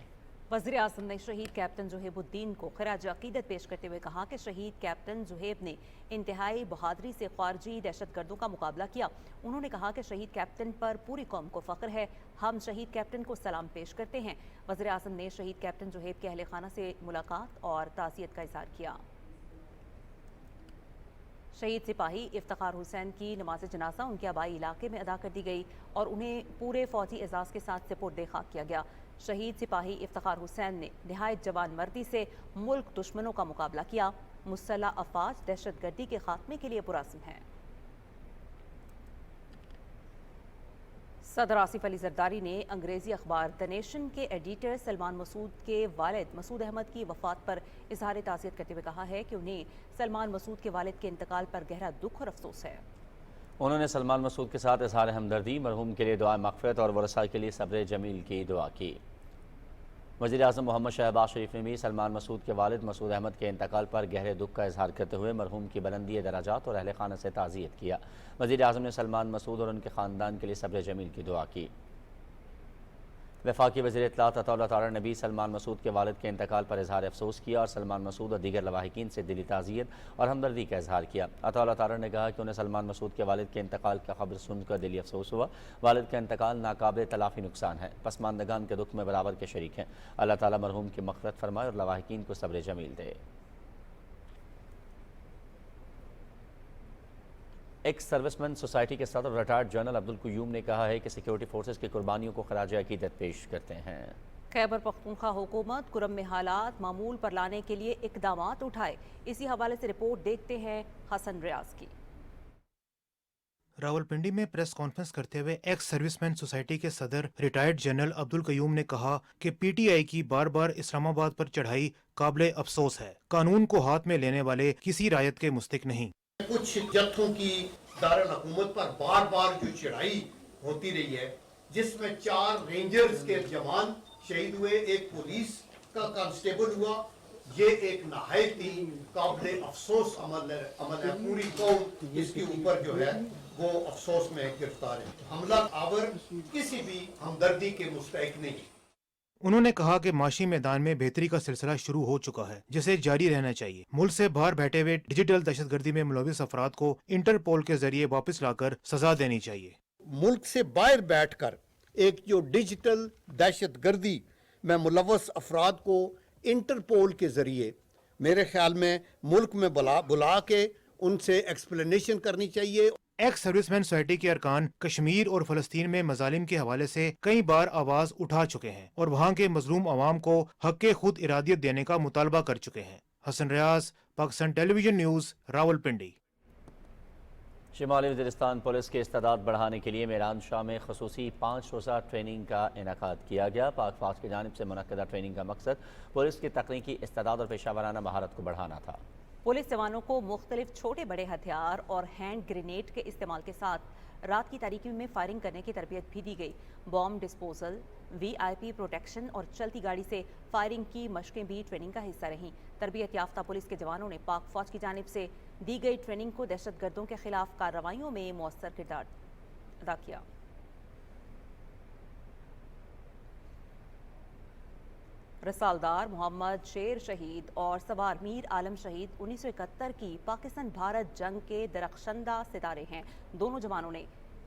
वज़ीर आज़म ने शहीद कैप्टन जुहेबुद्दीन को खिराज अक़ीदत पेश करते हुए कहा कि शहीद कैप्टन जुहेब ने इंतहाई बहादुरी से ख़ारजी दहशतगर्दों का मुकाबला किया। उन्होंने कहा कि शहीद कैप्टन पर पूरी कौम को फ़ख्र है। हम शहीद कैप्टन को सलाम पेश करते हैं। वज़ीर आज़म ने शहीद कैप्टन जुहेब के अहले खाना से मुलाकात और ताज़ियत का इज़हार किया।
शहीद सिपाही इफ्तिखार हुसैन की नमाज जनाजा उनके आबाई इलाके में अदा कर दी गई और उन्हें पूरे फौजी एजाज़ के साथ सुपुर्द खाक किया गया। शहीद सिपाही इफ्तिखार हुसैन ने निहायत जवान मर्दी से मुल्क दुश्मनों का मुकाबला किया। मुसल्लह अफवाज दहशतगर्दी के खात्मे के लिए पुरअज़्म हैं। सदर आसिफ अली जरदारी ने अंग्रेजी अखबार द नेशन के एडिटर सलमान मसूद के वालिद मसूद अहमद की वफात पर इजहार ताज़ियत करते हुए कहा है कि उन्हें सलमान मसूद के वालिद के इंतकाल पर गहरा दुख और अफसोस है।
उन्होंने सलमान मसूद के साथ इजहार हमदर्दी, मरहूम के लिए दुआ मग़फ़िरत और वरसा के लिए सब्र जमील की दुआ की। वज़ीर आज़म मोहम्मद शहबाज शरीफ ने भी सलमान मसूद के वालिद मसूद अहमद के इंतकाल पर गहरे दुख का इजहार करते हुए मरहूम की बुलंदी दराजात और अहले खाना से ताज़ियत किया। वज़ीर आज़म ने सलमान मसूद और उनके ख़ानदान के लिए सब्र जमील की दुआ की। वफाकी वज़ीर इत्तलात अताउल्लाह ताला ने भी सलमान मसूद के वालिद के इंतकाल पर इजहार अफसोस किया और सलमान मसूद और दीगर लवाहिकीन से दिली ताज़ियत और हमदर्दी का इजहार किया। अताउल्लाह ताला ने कहा कि उन्हें सलमान मसूद के वालिद के इंतकाल का खबर सुनकर दिली अफसोस हुआ। वालिद का इंतकाल नाकाबिल तलाफ़ी नुकसान है। पसमानदगान के दुख में बराबर के शरीक हैं। अल्लाह ताला मरहूम की मग़फ़िरत फरमाए और लवाहिकीन को सब्र जमील दे। एक्स सर्विसमैन सोसाइटी के सदर रिटायर्ड जनरल अब्दुल क़य्यूम ने कहा है कि सिक्योरिटी फोर्सेस की कुर्बानियों को खराज अक़ीदत पेश करते हैं।
खैबर पख्तूनख्वा हुकूमत कुरम में हालात मामूल पर लाने के लिए इक़दामात उठाए। इसी हवाले से रिपोर्ट देखते हैं हसन रियाज की।
रावलपिंडी में प्रेस कॉन्फ्रेंस करते हुए एक्स सर्विसमैन सोसाइटी के सदर रिटायर्ड जनरल अब्दुल क़य्यूम ने कहा कि पीटीआई की बार बार इस्लामाबाद पर चढ़ाई काबिल अफसोस है। कानून को हाथ में लेने वाले किसी रायत के मुस्तक नहीं।
कुछ जत्थों की दारुल हुकूमत पर बार बार जो चढ़ाई होती रही है, जिसमें 4 रेंजर्स के जवान शहीद हुए, एक पुलिस का कांस्टेबल हुआ, ये एक नहायत ही काबिल अफसोस अमल है। पूरी कौम इसके ऊपर जो है वो अफसोस में गिरफ्तार है। हमला आवर किसी भी हमदर्दी के मुस्तहिक नहीं।
उन्होंने कहा कि माशी मैदान में बेहतरी का सिलसिला शुरू हो चुका है, जिसे जारी रहना चाहिए। मुल्क से बाहर बैठे हुए डिजिटल दहशतगर्दी में मुलविस अफराद को इंटरपोल के जरिए वापस लाकर सजा देनी चाहिए।
मुल्क से बाहर बैठकर एक जो डिजिटल दहशतगर्दी में मुलविस अफराद को इंटरपोल के जरिए मेरे ख्याल में मुल्क में बुला के उनसे एक्सप्लेनेशन करनी चाहिए।
एक्स सर्विसमैन सोसाइटी के अरकान कश्मीर और फलस्तीन में मजालिम के हवाले से कई बार आवाज उठा चुके हैं और वहाँ के मजलूम आवाम को हक़ खुद इरादियत देने का मुतालबा कर चुके हैं। Hassan Riaz, Pakistan television news, Rawalpindi.
शिमाली वज़ीरिस्तान पुलिस के इस्तेदाद बढ़ाने के लिए मेरान शाह में खसूसी 5 रोज़ा ट्रेनिंग का इनेकाद किया गया। पाक फौज की जानिब से मुनक्कदा ट्रेनिंग का मकसद पुलिस की तकनीकी इस्तेदाद और पेशा वराना महारत को बढ़ाना था।
पुलिस जवानों को मुख्तलिफ छोटे बड़े हथियार और हैंड ग्रेनेड के इस्तेमाल के साथ रात की तारीकी में फायरिंग करने की तरबियत भी दी गई। बॉम्ब डिस्पोजल, VIP प्रोटेक्शन और चलती गाड़ी से फायरिंग की मशकें भी ट्रेनिंग का हिस्सा रहीं। तरबियत याफ्ता पुलिस के जवानों ने पाक फौज की जानिब से दी गई ट्रेनिंग को दहशतगर्दों के खिलाफ कार्रवाइयों में मौसर किरदार अदा किया। रसालदार मोहम्मद शेर शहीद और सवार मीर आलम शहीद 1971 की पाकिस्तान भारत जंग के दरख्शंदा सितारे हैं। दोनों जवानों ने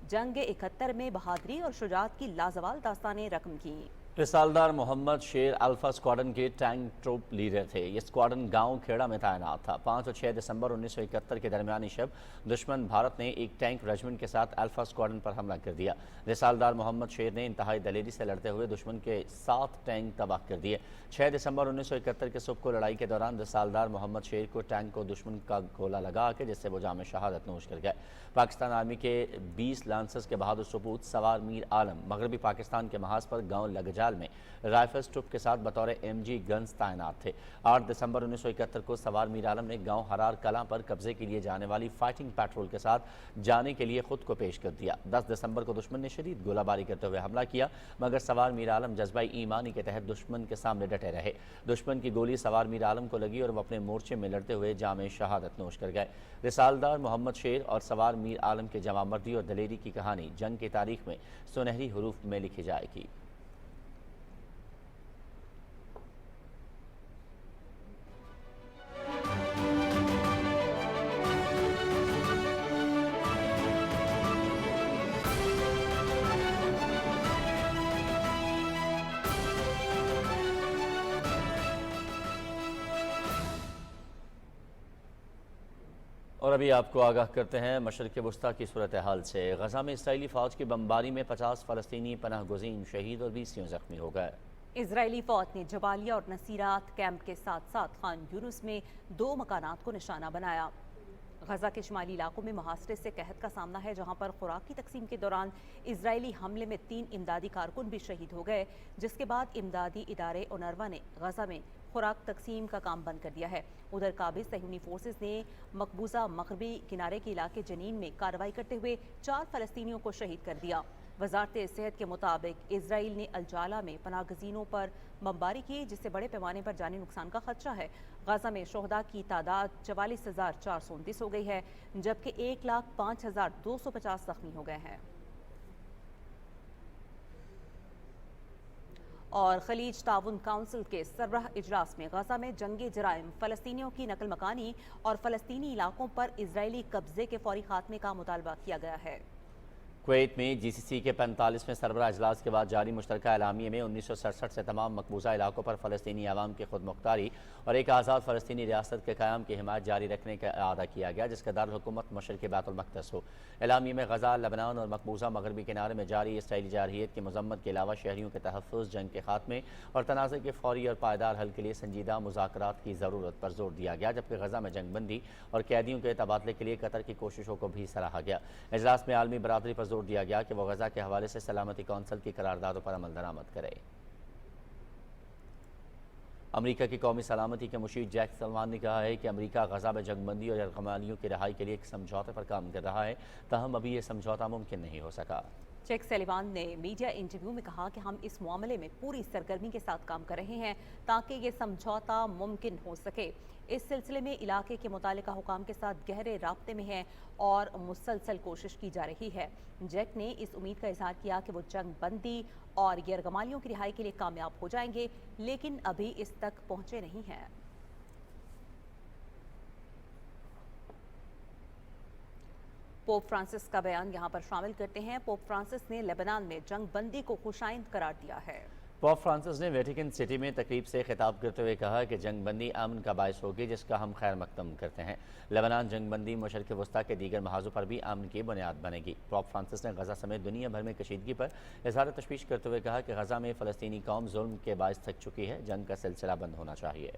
जंग 71 में बहादुरी और शुजाअत की लाजवाल दास्तानें रकम की।
रिसालदार मोहम्मद शेर अल्फा स्क्वाडन के टैंक ट्रूप लीडर थे। ये स्क्वाडन गांव खेड़ा में तैनात था। 5 और 6 दिसंबर 1971 के दरमियानी शब दुश्मन भारत ने एक टैंक रेजिमेंट के साथ अल्फा स्क्वाडन पर हमला कर दिया। रिसालदार मोहम्मद शेर ने इंतहाई दलेरी से लड़ते हुए दुश्मन के 7 टैंक तबाह कर दिए। 6 दिसंबर 1971 के सुबह को लड़ाई के दौरान रिसालदार मोहम्मद शेर को टैंक को दुश्मन का गोला लगा के जिससे वो जाम शहादत नोश कर गए। पाकिस्तान आर्मी के 20 लांसर्स के बहादुर सपूत सवार मीर आलम मगरबी पाकिस्तान के महाज पर गाँव लगजाल में राइफल्स ट्रुप के साथ बतौर MG गन्स तैनात थे। 8 दिसंबर 1971 को सवार मीर आलम ने गांव हरार कलां पर कब्जे के लिए जाने वाली फाइटिंग पेट्रोल के साथ जाने के लिए खुद को पेश कर दिया। 10 दिसंबर को दुश्मन ने शदीद गोलाबारी करते हुए हमला किया, मगर सवार मीर आलम जज्बा ईमानी के तहत दुश्मन के सामने डटे रहे। दुश्मन की गोली सवार मीर आलम को लगी और वो अपने मोर्चे में लड़ते हुए जाम शहादत नोश कर गए। रिसालदार मोहम्मद शेर और सवार मीर आलम के जवामर्दी और दलेरी की कहानी जंग की तारीख में सुनहरी हरूफ में लिखी जाएगी। اور ابھی آپ کو آگاہ کرتے ہیں مشرق وسطیٰ کی صورتحال سے۔ غزہ میں اسرائیلی فوج کی بمباری میں 50 فلسطینی پناہ گزین شہید اور 20 زخمی ہو گئے۔
اسرائیلی فوج نے جبالیہ اور نصیرات کیمپ کے ساتھ ساتھ خان یونس میں 2 مکانات کو نشانہ بنایا۔ غزہ کے شمالی علاقوں میں محاصرے سے قحط کا سامنا ہے، جہاں پر خوراک کی تقسیم کے دوران اسرائیلی حملے میں 3 امدادی کارکن بھی شہید ہو گئے، جس کے بعد امدادی ادارے اونروا نے غزہ میں خوراک تقسیم کا کام بند کر دیا ہے۔ ادھر قابض صہیونی فورسز نے مقبوضہ مغربی کنارے کے علاقے جنین میں کارروائی کرتے ہوئے 4 فلسطینیوں کو شہید کر دیا۔ وزارت صحت کے مطابق اسرائیل نے الجالہ میں پناہ گزینوں پر بمباری کی، جس سے بڑے پیمانے پر جانی نقصان کا خدشہ ہے۔ غزہ میں شہداء کی تعداد 44,429 ہو گئی ہے، جبکہ 1,05,250 زخمی ہو گئے ہیں۔ اور خلیج تعاون کونسل کے سربراہ اجلاس میں غزہ میں جنگی جرائم، فلسطینیوں کی نقل مکانی اور فلسطینی علاقوں پر اسرائیلی قبضے کے فوری خاتمے کا مطالبہ کیا گیا ہے۔
کویت میں جی سی سی کے 45ویں سربراہ اجلاس کے بعد جاری مشترکہ اعلامیے میں 1967 سے تمام مقبوضہ علاقوں پر فلسطینی عوام کی خود مختاری اور ایک آزاد فلسطینی ریاست کے قیام کی حمایت جاری رکھنے کا اعادہ کیا گیا، جس کا دارالحکومت مشرقی بیت المقدس ہو۔ اعلامیے میں غزہ، لبنان اور مقبوضہ مغربی کنارے میں جاری اسرائیلی جارحیت کی مذمت کے علاوہ شہریوں کے تحفظ، جنگ کے خاتمے اور تنازع کے فوری اور پائیدار حل کے لیے سنجیدہ مذاکرات کی ضرورت پر زور دیا گیا، جبکہ غزہ میں جنگ بندی اور قیدیوں کے تبادلے کے لیے قطر کی کوششوں کو بھی سراہا گیا۔ اجلاس میں عالمی برادری پر زور دیا گیا کہ وہ غزہ کے حوالے سے سلامتی کونسل کی قراردادوں پر عمل درآمد کرے۔ امریکہ کی قومی سلامتی کے مشیر جیک سلوان نے کہا ہے کہ امریکہ غزہ میں جنگ بندی اور یرغمالیوں کی رہائی کے لیے ایک سمجھوتے پر کام کر رہا ہے، تاہم ابھی یہ سمجھوتہ ممکن نہیں ہو سکا۔
جیک سلیوان نے میڈیا انٹرویو میں کہا کہ ہم اس معاملے میں پوری سرگرمی کے ساتھ کام کر رہے ہیں تاکہ یہ سمجھوتہ ممکن ہو سکے۔ اس سلسلے میں علاقے کے متعلقہ حکام کے ساتھ گہرے رابطے میں ہیں اور مسلسل کوشش کی جا رہی ہے۔ جیک نے اس امید کا اظہار کیا کہ وہ جنگ بندی اور یرغمالیوں کی رہائی کے لیے کامیاب ہو جائیں گے، لیکن ابھی اس تک پہنچے نہیں ہیں۔ پوپ فرانسس کا بیان یہاں پر شامل کرتے ہیں۔ پوپ فرانسس نے لبنان میں جنگ بندی کو خوشائند قرار دیا ہے۔
پوپ فرانسس نے ویٹیکن سٹی میں تقریب سے خطاب کرتے ہوئے کہا کہ جنگ بندی امن کا باعث ہوگی، جس کا ہم خیر مقدم کرتے ہیں۔ لبنان جنگ بندی مشرق وسطیٰ کے دیگر محاذوں پر بھی امن کی بنیاد بنے گی۔ پوپ فرانسس نے غزہ سمیت دنیا بھر میں کشیدگی پر اظہار تشویش کرتے ہوئے کہا کہ غزہ میں فلسطینی قوم ظلم کے باعث تھک چکی ہے، جنگ کا سلسلہ بند ہونا چاہیے۔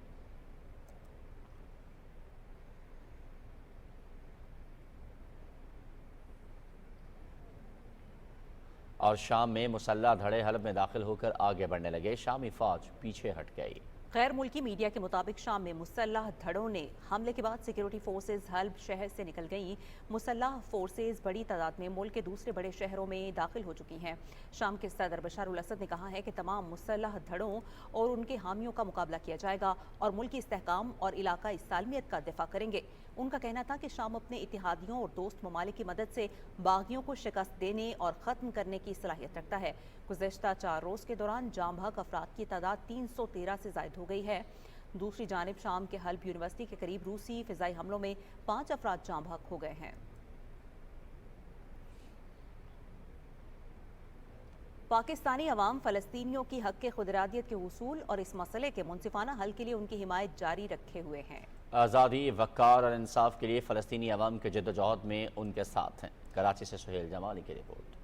اور شام میں مسلح دھڑے حلب میں داخل ہو کر آگے بڑھنے لگے، شامی فوج پیچھے ہٹ گئی۔
غیر ملکی میڈیا کے مطابق شام میں مسلح دھڑوں نے حملے کے بعد سیکیورٹی فورسز حلب شہر سے نکل گئیں۔ مسلح فورسز بڑی تعداد میں ملک کے دوسرے بڑے شہروں میں داخل ہو چکی ہیں۔ شام کے صدر بشار الاسد نے کہا ہے کہ تمام مسلح دھڑوں اور ان کے حامیوں کا مقابلہ کیا جائے گا اور ملکی استحکام اور علاقائی سالمیت کا دفاع کریں گے۔ ان کا کہنا تھا کہ شام اپنے اتحادیوں اور دوست ممالک کی مدد سے باغیوں کو شکست دینے اور ختم کرنے کی صلاحیت رکھتا ہے۔ گزشتہ 4 روز کے دوران جاں بحق افراد کی تعداد 313 سے زائد ہو گئی ہے۔ دوسری جانب شام کے حلب یونیورسٹی کے قریب روسی فضائی حملوں میں 5 افراد جاں بحق ہو گئے ہیں۔ پاکستانی عوام فلسطینیوں کی حق خود ارادیت کے حصول اور اس مسئلے کے منصفانہ حل کے لیے ان کی حمایت جاری رکھے ہوئے ہیں۔
آزادی، وقار اور انصاف کے لیے فلسطینی عوام کے جدوجہد میں ان کے ساتھ ہیں۔ کراچی سے سہیل جمالی کی رپورٹ۔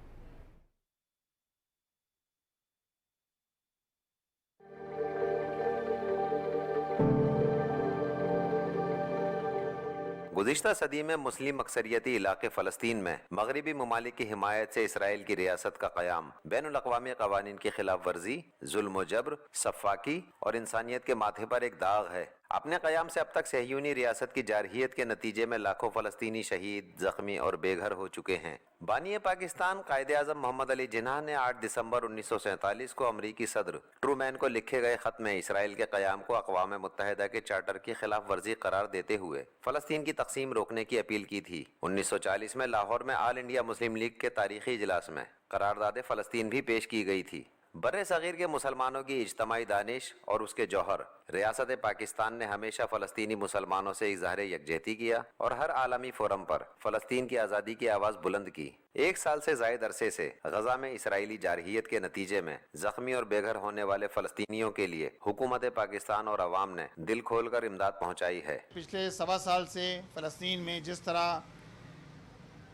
گزشتہ صدی میں مسلم اکثریتی علاقے فلسطین میں مغربی ممالک کی حمایت سے اسرائیل کی ریاست کا قیام بین الاقوامی قوانین کی خلاف ورزی، ظلم و جبر، سفاکی اور انسانیت کے ماتھے پر ایک داغ ہے۔ اپنے قیام سے اب تک صہیونی ریاست کی جارحیت کے نتیجے میں لاکھوں فلسطینی شہید، زخمی اور بے گھر ہو چکے ہیں۔ بانی پاکستان قائد اعظم محمد علی جناح نے 8 دسمبر 1947 کو امریکی صدر ٹرومین کو لکھے گئے خط میں اسرائیل کے قیام کو اقوام متحدہ کے چارٹر کی خلاف ورزی قرار دیتے ہوئے فلسطین کی تقسیم روکنے کی اپیل کی تھی۔ 1940 میں لاہور میں آل انڈیا مسلم لیگ کے تاریخی اجلاس میں قرارداد فلسطین بھی پیش کی گئی تھی۔ बर्रे सगीर के मुसलमानों की इज्तमाई दानिश और उसके जौहर, रियासत पाकिस्तान ने हमेशा फ़लस्तीनी मुसलमानों से इजहार यकजहती किया और हर आलमी फोरम पर फ़लस्तीन की आज़ादी की आवाज़ बुलंद की। 1 साल से ज़ायद अरसे से गजा में इसराइली जारहियत के नतीजे में जख्मी और बेघर होने वाले फ़लस्तीनियों के लिए हुकूमत पाकिस्तान और अवाम ने दिल खोल कर इमदाद पहुँचाई है।
पिछले 1.25 साल से फ़लस्तीन में जिस तरह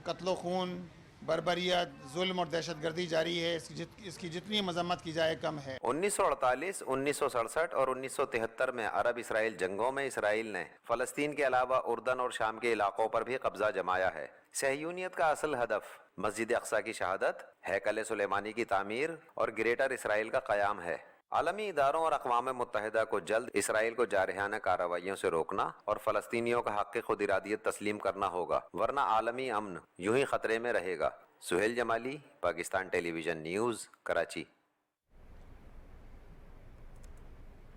कत्लो खून, बर्बरियत, जुल्म और दहशतगर्दी जारी है, इसकी जितनी मजम्मत की जाए कम है।
1948, 1967 और 1973 में अरब इसराइल जंगों में इसराइल ने फ़लस्तीन के अलावा उर्दन और शाम के इलाकों पर भी कब्जा जमाया है। सहयूनियत का असल हदफ मस्जिद अक्सा की शहादत, हैकल सुलेमानी की तामीर और ग्रेटर इसराइल का क़याम है। आलमी इदारों और अक़वाम मुत्तहिदा को जल्द इसराइल को जारहाना कार्रवाइयों से रोकना और फ़लस्तीनियों का हक़ खुद इरादियत तस्लीम करना होगा, वरना आलमी अमन यूं ही ख़तरे में रहेगा। Suhail Jamali, Pakistan television news, Karachi.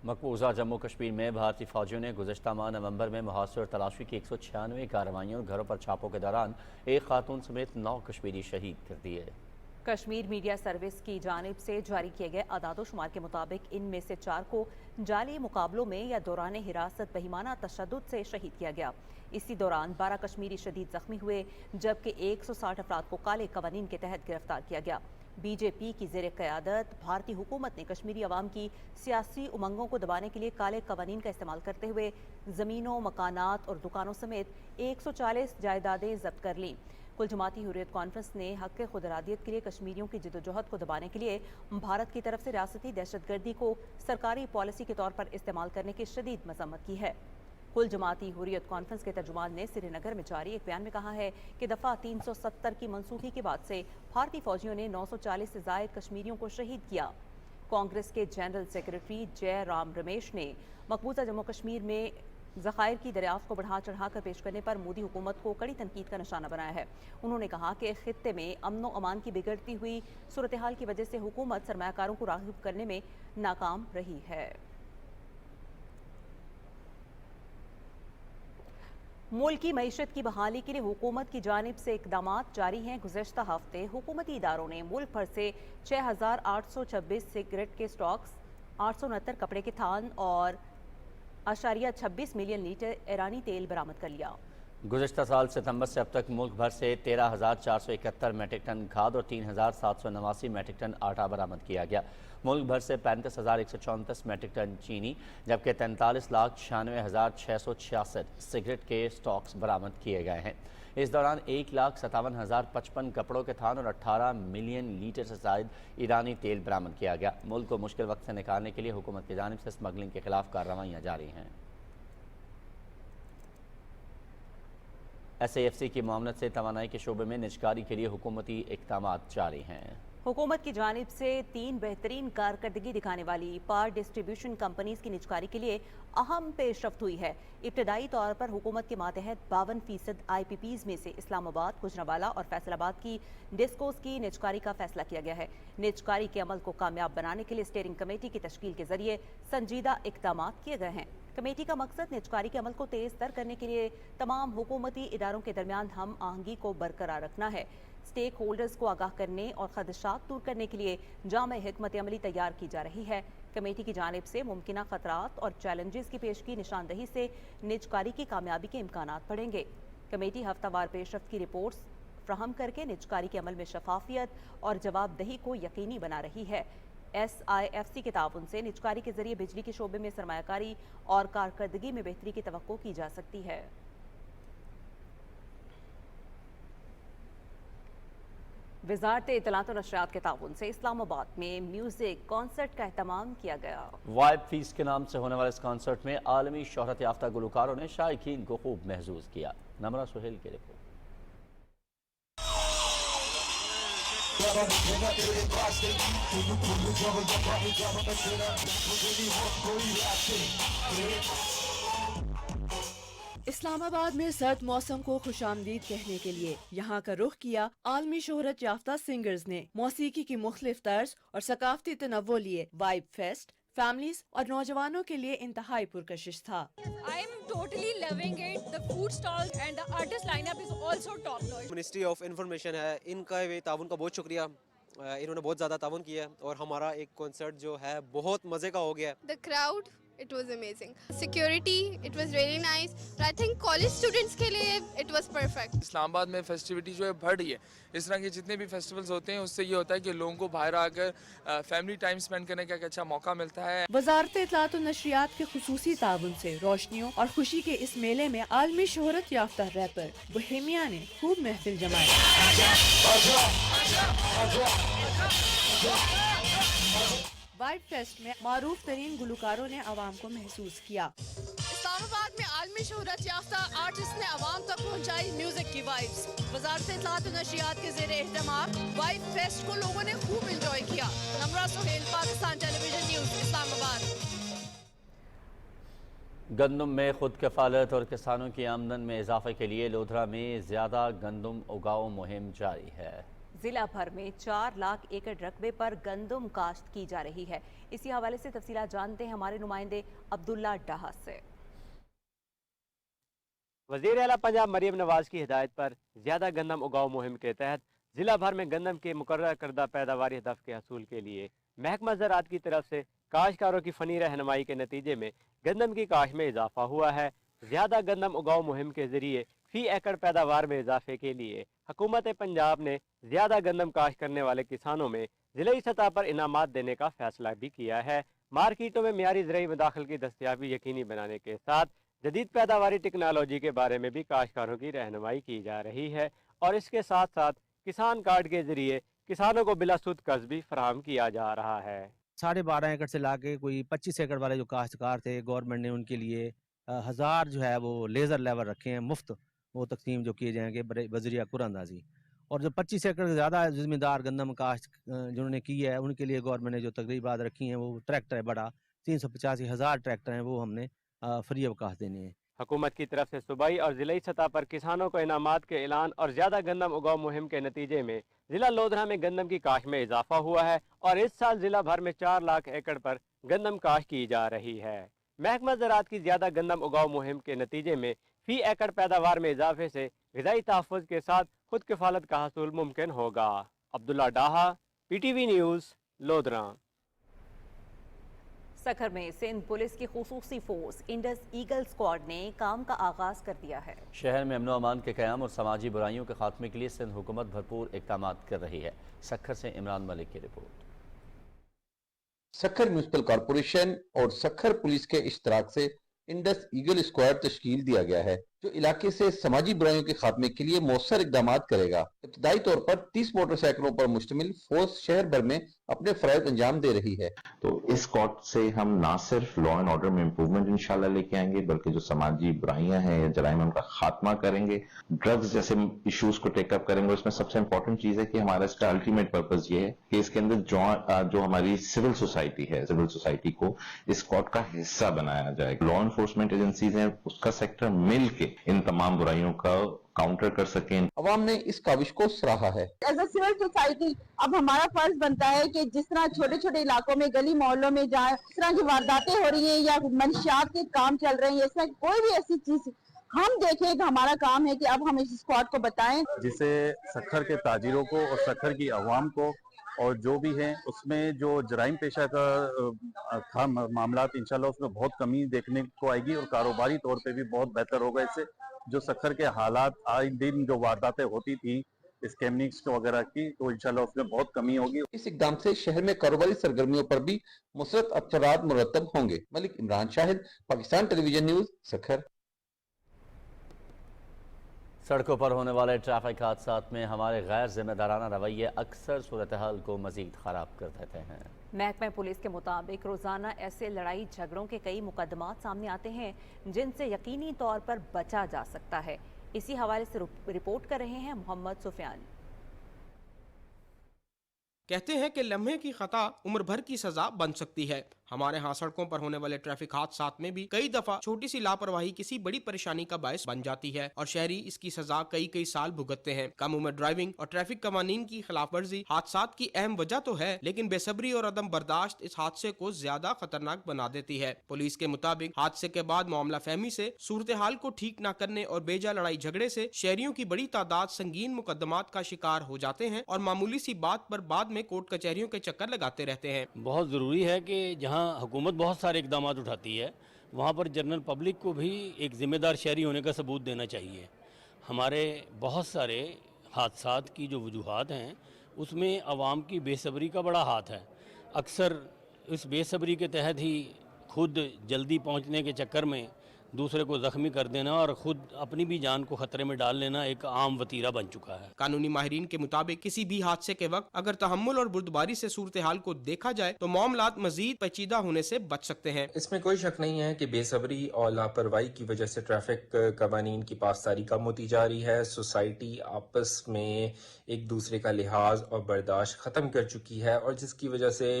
मकबूजा जम्मू कश्मीर में भारतीय फौजियों ने गुज़श्ता माह नवंबर में मुहासरे और तलाशी की 196 कार्रवाइयों और घरों पर छापों के दौरान एक खातून समेत 9 कश्मीरी शहीद कर दिए।
कश्मीर मीडिया सर्विस की जानिब से जारी किए गए आदादोशुमार के मुताबिक इनमें से 4 को जाली मुकाबलों में या दौरान हिरासत बहिमाना तशद्दुद से शहीद किया गया। इसी दौरान 12 कश्मीरी शदीद जख्मी हुए, जबकि 160 अफराद को काले कवानीन के तहत गिरफ्तार किया गया। बीजेपी की ज़ेर क़यादत भारतीय हुकूमत ने कश्मीरी अवाम की सियासी उमंगों को दबाने के लिए काले कवानीन का इस्तेमाल करते हुए ज़मीनों, मकानात और दुकानों समेत 140 जायदादें जब्त कर लीं। कुल जमाती हुर्रियत कॉन्फ्रेंस ने हक़ खुद इरादियत के लिए कश्मीरियों की जद्दोजहद को दबाने के लिए भारत की तरफ से रियासती दहशतगर्दी को सरकारी पॉलिसी के तौर पर इस्तेमाल करने की शदीद मज़म्मत की है। कुल जमाती हुर्रियत कॉन्फ्रेंस के तर्जुमान ने श्रीनगर में जारी एक बयान में कहा है कि दफ़ा 370 की मनसूखी के बाद से भारतीय फौजियों ने 940 से ज़ायद कश्मीरियों को शहीद किया। कांग्रेस के जनरल सेक्रेटरी जय राम रमेश ने मकबूजा जम्मू कश्मीर में ज़खायर की दरियाफ्त को बढ़ा चढ़ा कर पेश करने पर मोदी हुकूमत को कड़ी तनकीद का निशाना बनाया है। उन्होंने कहा कि खित्ते में अमन व अमान की बिगड़ती हुई सूरत हाल की वजह से हुकूमत सरमायाकारों को राग़िब करने में नाकाम रही है। मुल्क की मईशत की बहाली के लिए हुकूमत की जानिब से इक़दामात जारी हैं। गुज़श्ता हफ्ते हुकूमती इदारों ने मुल्क भर से 6,826 सिगरेट के स्टॉक्स, 869 कपड़े के थान और 26 मिलियन लीटर ईरानी तेल बरामद कर लिया।
गुज़श्ता साल सितंबर से अब तक मुल्क भर से 13,471 मेट्रिक टन खाद और 3,789 मेट्रिक टन आटा बरामद किया गया। मुल्क भर से 35,134 मेट्रिक टन चीनी, जबकि 43,96,666 सिगरेट के स्टॉक्स बरामद किए गए हैं। इस दौरान 1,57,055 कपड़ों के थान और 18 मिलियन लीटर से ज़ायद ईरानी तेल बरामद किया गया। मुल्क को मुश्किल वक्त से निकालने के लिए हुकूमत की जानिब से स्मगलिंग के खिलाफ कार्रवाइयाँ जारी हैं। SAFC की मामलत से तवानाई के शोबे में निजकारी के लिए हुकूमती इक़दामात जारी हैं।
हुकूमत की जानिब से 3 बेहतरीन कारकर्दगी दिखाने वाली पावर डिस्ट्रीब्यूशन कंपनीज की निजकारी के लिए अहम पेशरफ्त हुई है। इब्तदाई तौर पर हुकूमत के मातहत 52% IPPs में से इस्लामाबाद, गुजरांवाला और फैसलाबाद की डिस्कोस की निजकारी का फैसला किया गया है। निजकारी के अमल को कामयाब बनाने के लिए स्टीयरिंग कमेटी की तश्कील के जरिए संजीदा इक़दामात किए गए हैं। कमेटी का मकसद निजकारी के अमल को तेज़ तर करने के लिए तमाम हुकूमती इदारों के दरमियान हम आहंगी को बरकरार रखना है। स्टेक होल्डर्स को आगाह करने और खदशात दूर करने के लिए जामे हिकमत अमली तैयार की जा रही है। कमेटी की जानिब से मुमकिना खतरात और चैलेंजेस की पेश की निशानदही से निजकारी की कामयाबी के इम्कानात बढ़ेंगे। कमेटी हफ्तावार पेशरफ्त की रिपोर्ट्स फ्राहम करके निजकारी के अमल में शफाफियत और जवाबदही को यकीनी बना रही है। SIFC के ताउन से निजकारी के जरिए बिजली के शोबे में सरमायाकारी और कारकर्दगी में बेहतरी की तवक्को की जा सकती है। वज़ारत इत्तलात और नशरियात के ताउन से इस्लामाबाद में म्यूजिक कॉन्सर्ट का एहतमाम किया गया।
वाइब फीस के नाम से होने वाले इस कॉन्सर्ट में आलमी शोहरत याफ्ता गुलकारों ने शायकीन को खूब महसूस किया। नमरा सुहेल की रिपोर्ट।
इस्लामाबाद में सर्द मौसम को खुशामदीद कहने के लिए यहाँ का रुख किया आलमी शोहरत याफ्ता सिंगर्स ने। मौसीकी की मुख्तलिफ तर्ज और सकाफती तनव्वो लिए वाइब फेस्ट फैमिलीज और नौजवानों के लिए इंतहाई पुरकशिश था।
I am totally loving it. The food stalls and the artist lineup is also top notch.
Ministry of information है, इनका ताउन का बहुत शुक्रिया। इन्होंने बहुत ज़्यादा ताउन किया है और हमारा एक कॉन्सर्ट जो है बहुत मज़े का हो गया है।
The crowd, it was amazing. Security, it was really nice. But I think college students के लिए it was perfect.
इस्लामाबाद में फेस्टिविटी जो है बढ़ रही है। इस तरह के जितने भी फेस्टिवल्स होते हैं उससे ये होता है कि लोगों को बाहर आकर फैमिली टाइम स्पेंड करने का एक अच्छा मौका मिलता है।
वजारत इत्तलात और नशरियात के खुसूसी ताउन से रोशनियों और खुशी के इस मेले में आलमी शोहरत याफ्ता रैपर बोहेमिया ने खूब महफिल जमाई। वाइब फेस्ट में मारूफ तरीन गुलकारों ने आवाम को महसूस किया।
इस्लामाबाद में आलमी शोहरत याफ्ता आर्टिस्ट ने आवाम तक पहुंचाई म्यूजिक की वाइब्स। वजारत इत्तलात और नशरियात के ज़ेरे एहतमाम वाइब फेस्ट को लोगों ने खूब एंजॉय किया। Namra Suhail, Pakistan television news, Islamabad.
गंदम में खुद कफालत और किसानों की आमदन में इजाफे के लिए लोधरा में ज़्यादा गंदम उगाओ मुहिम जारी है।
जिला भर में 4 लाख एकड़ रकबे पर गंदम काश्त की जा रही है। इसी हवाले से तफसीलात जानते हैं हमारे नुमाइंदे अब्दुल्ला डाहा से।
वज़ीर आला पंजाब मरीम नवाज की हिदायत पर ज़्यादा गंदम उगाओ मुहिम के तहत जिला भर में गंदम के मुकर्रर करदा पैदावारी हदफ के हसूल के लिए महकमा ज़राअत की तरफ से काश्तकारों की फ़नी रहनुमाई के नतीजे में गंदम की काश्त में इजाफा हुआ है। ज़्यादा गंदम उगाओ मुहिम के ज़रिए फ़ी एकड़ पैदावार में इजाफे के लिए हुकूमत पंजाब ने ज़्यादा गंदम काश्त करने वाले किसानों में ज़िलाई सतह पर इनामात देने का फैसला भी किया है। मार्केटों में मियारी ज़राई मदाखिल की दस्तयाबी यकीनी बनाने के साथ जदीद पैदावारी टेक्नोलॉजी के बारे में भी काश्तकारों की रहनुमाई की जा रही है और इसके साथ साथ किसान कार्ड के ज़रिए किसानों को बिला सूद कर्ज भी फराहम किया जा रहा है।
12.5 एकड़ से लाके कोई 25 एकड़ वाले जो काश्तकार थे, गवर्नमेंट ने उनके लिए 1000 जो है वो लेज़र लेवल रखे हैं, मुफ्त वो तकसीम जो किए जाएंगे बजरिया कुरानंदाजी। और जो 25 एकड़ से ज़्यादा ज़िम्मेदार गंदम काश्त जिन्होंने की है उनके लिए गवर्नमेंट ने जो तकरीबात रखी हैं वो ट्रैक्टर है बड़ा 385,000 ट्रैक्टर हैं, वो हमने फ्री ऑफ कास्ट देने हैं।
हुकूमत की तरफ से सूबाई और ज़िलाई सतह पर किसानों को इनामात के ऐलान और ज़्यादा गंदम उगाओ मुहिम के नतीजे में ज़िला लोधरा में गंदम की काश्त में इजाफा हुआ है और इस साल ज़िला भर में 4 लाख एकड़ पर गंदम काश्त की जा रही है। महकमा ज़राअत की ज़्यादा गंदम उगाओ मुहिम के नतीजे में फ़ी एकड़ पैदावार में इजाफे से ग़िज़ाई तहफ़्फ़ुज़ के साथ खुद किफ़ालत का हसूल मुमकिन होगा। अब्दुल्ला डाहा, PTV न्यूज़, लोधरा।
सखर में सिंध पुलिस की खुसूसी फोर्स इंडस ईगल स्क्वाड ने काम का आगाज कर दिया है। शहर में अमन अमान के क़याम और समाजी बुराइयों के खात्मे के लिए सिंध हुकूमत भरपूर इक़दाम कर रही है। सखर से इमरान मलिक की रिपोर्ट।
सखर म्यूनिसिपल कॉरपोरेशन और सखर पुलिस के इश्तराक से इंडस ईगल स्क्वाड तश्कील दिया गया है जो इलाके से समाजी बुराइयों के खात्मे के लिए मौसर इकदाम करेगा। इब्तदाई तौर पर 30 मोटरसाइकिलों पर मुश्तमिल फोर्स शहर भर में अपने फराइज अंजाम दे रही है।
तो इस स्क्वाड से हम ना सिर्फ लॉ एंड ऑर्डर में इम्प्रूवमेंट इंशाल्लाह लेके आएंगे बल्कि जो समाजी बुराइयां हैं या जराइम उनका खात्मा करेंगे, ड्रग्स जैसे इश्यूज को टेकअप करेंगे। उसमें सबसे इंपॉर्टेंट चीज है कि हमारा इसका अल्टीमेट पर्पज ये है कि इसके अंदर जो हमारी सिविल सोसाइटी है, सिविल सोसाइटी को इस स्क्वाड का हिस्सा बनाया जाए। लॉ एनफोर्समेंट एजेंसीज हैं उसका सेक्टर मिल के इन तमाम बुराइयों का काउंटर कर सकें।
अवाम ने इस काविश को सराहा है।
एज अ सिविल सोसाइटी अब हमारा फर्ज बनता है कि जिस तरह छोटे छोटे इलाकों में गली मोहल्लों में जहाँ इस तरह की वारदातें हो रही हैं या मंशियात के काम चल रहे हैं, इसमें कोई भी ऐसी चीज हम देखें कि हमारा काम है कि अब हम इस स्क्वाड को बताएं
जिसे सखर के ताजिरों को और सखर की अवाम को और जो भी हैं उसमें जो जराइम पेशा का था मामला इंशाल्लाह उसमें बहुत कमी देखने को आएगी और कारोबारी तौर पे भी बहुत बेहतर होगा। इससे जो सखर के हालात आए दिन जो वारदातें होती थी स्कैमिंग्स वगैरह की, तो इंशाल्लाह उसमें बहुत कमी होगी।
इस इकदाम से शहर में कारोबारी सरगर्मियों पर भी मुसरत असरात मुरतब होंगे। Malik Imran Shahid, Pakistan television news, Sukkur.
सड़कों पर होने वाले ट्रैफिक हादसात में हमारे गैर जिम्मेदाराना रवैये अक्सर सूरत हाल को मजीद ख़राब कर देते हैं।
महकमा पुलिस के मुताबिक रोज़ाना ऐसे लड़ाई झगड़ों के कई मुकदमात सामने आते हैं जिनसे यकीनी तौर पर बचा जा सकता है। इसी हवाले से रिपोर्ट कर रहे हैं मोहम्मद सुफियान।
कहते हैं कि लम्हे की खता उम्र भर की सजा बन सकती है।
हमारे यहाँ सड़कों पर होने वाले ट्रैफिक हादसात में भी कई दफा छोटी सी लापरवाही किसी बड़ी परेशानी का बायस बन जाती है और शहरी इसकी सजा कई साल भुगतते हैं। कम उम्र ड्राइविंग और ट्रैफिक कवानीन की खिलाफ वर्जी हादसात की अहम वजह तो है, लेकिन बेसब्री और अदम बर्दाश्त इस हादसे को ज्यादा खतरनाक बना देती है। पुलिस के मुताबिक हादसे के बाद मामला फहमी से, सूरत हाल को ठीक न करने और बेजा लड़ाई झगड़े से शहरियों की बड़ी तादाद संगीन मुकदमात का शिकार हो जाते हैं और मामूली सी बात पर बाद में कोर्ट कचहरियों के चक्कर लगाते रहते हैं।
बहुत ज़रूरी है कि जहां हुकूमत बहुत सारे इकदाम उठाती है, वहां पर जनरल पब्लिक को भी एक जिम्मेदार शहरी होने का सबूत देना चाहिए। हमारे बहुत सारे हादसात की जो वजूहात हैं उसमें आवाम की बेसब्री का बड़ा हाथ है। अक्सर इस बेसब्री के तहत ही खुद जल्दी पहुंचने के चक्कर में दूसरे को जख्मी कर देना और खुद अपनी भी जान को खतरे में डाल लेना एक आम वतीरा बन चुका है।
कानूनी माहिरीन के मुताबिक किसी भी हादसे के वक्त अगर तहम्मुल और बुर्दबारी से सूरत हाल को देखा जाए तो मामलात मजीद पेचीदा होने से बच सकते हैं।
इसमें कोई शक नहीं है कि बेसब्री और लापरवाही की वजह से ट्रैफिक कवानीन की पासदारी कम होती जा रही है। सोसाइटी आपस में एक दूसरे का लिहाज और बर्दाश्त खत्म कर चुकी है और जिसकी वजह से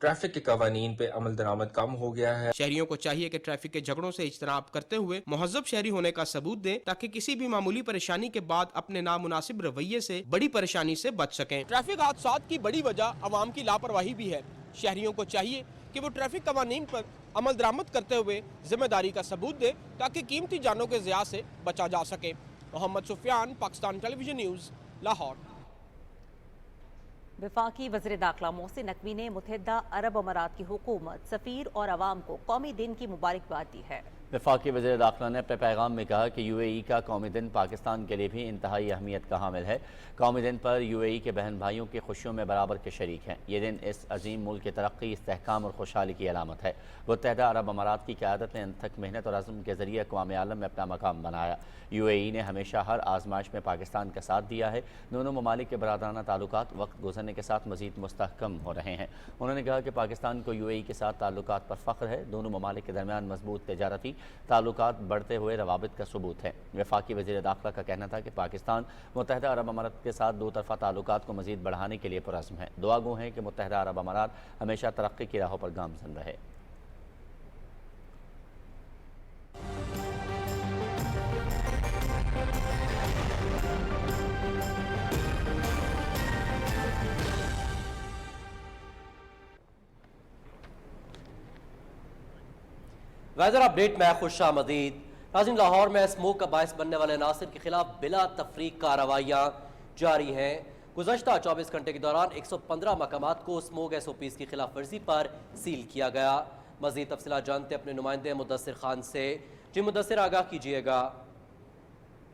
ट्रैफिक के कवानीन पे अमल दरामद कम हो गया है।
शहरियों को चाहिए कि ट्रैफिक के झगड़ों से इज्तनाब करते हुए मुहज्जब शहरी होने का सबूत दें ताकि किसी भी मामूली परेशानी के बाद अपने नामुनासिब रवैये से बड़ी परेशानी से बच सकें। ट्रैफिक हादसात की बड़ी वजह अवाम की लापरवाही भी है। शहरियों को चाहिए कि वो ट्रैफिक कवानीन पर अमल दरामद करते हुए जिम्मेदारी का सबूत दें ताकि कीमती जानों के ज़िया से बचा जा सके। Mohammad Sufiyan, Pakistan television news, Lahore.
वफाकी वज़ीर दाखिला मोहसिन नकवी ने मुत्तहिदा अरब अमारात की हुकूमत, सफ़ीर और अवाम को कौमी दिन की मुबारकबाद दी है।
वफाकी वज़ीर दाखिला ने अपने पैगाम में कहा कि UAE का कौमी दिन पाकिस्तान के लिए भी इंतहाई अहमियत का हामिल है। कौमी दिन पर UAE के बहन भाइयों की खुशियों में बराबर के शरीक हैं। ये दिन इस अजीम मुल्क की तरक्की, इस्तेहकाम और खुशहाली की अलामत है। मुत्तहिदा अरब अमारात की क़यादत ने अनथक मेहनत और अज़्म के ज़रिए अक़वाम आलम में अपना मकाम बनाया। UAE ने हमेशा हर आजमाइश में पाकिस्तान का साथ दिया है। दोनों ममालिक के बरादराना ताल्लुकात वक्त गुजरने के साथ मज़ीद मुस्तहकम हो रहे हैं। उन्होंने कहा कि पाकिस्तान को UAE के साथ ताल्लुकात पर फ़ख्र है। दोनों ममालिक के दरमियान मजबूत तजारती ताल्लुकात बढ़ते हुए रवाबित का सबूत है। वफाकी वज़ीर दाखिला का कहना था कि पाकिस्तान मुत्तहिदा अरब अमारात के साथ दो तरफ़ा ताल्लुकात को मज़ीद बढ़ाने के लिए पुरअज़्म है। दुआ गो हैं कि मुत्तहिदा अरब अमारात हमेशा तरक्की की राहों पर गामज़न रहे।
वेदर अपडेट में खुशामदीद। नाज़रीन, लाहौर में स्मोक का बायस बनने वाले नासिर के खिलाफ बिला तफरीक कार्रवाइयाँ जारी हैं। गुज़श्ता 24 घंटे के दौरान 115 मकामात को स्मोक SOPs की खिलाफ वर्जी पर सील किया गया। मज़ीद तफसीलात जानते अपने नुमाइंदे मुदस्सिर खान से। जी मुदस्सिर, आगाह कीजिएगा।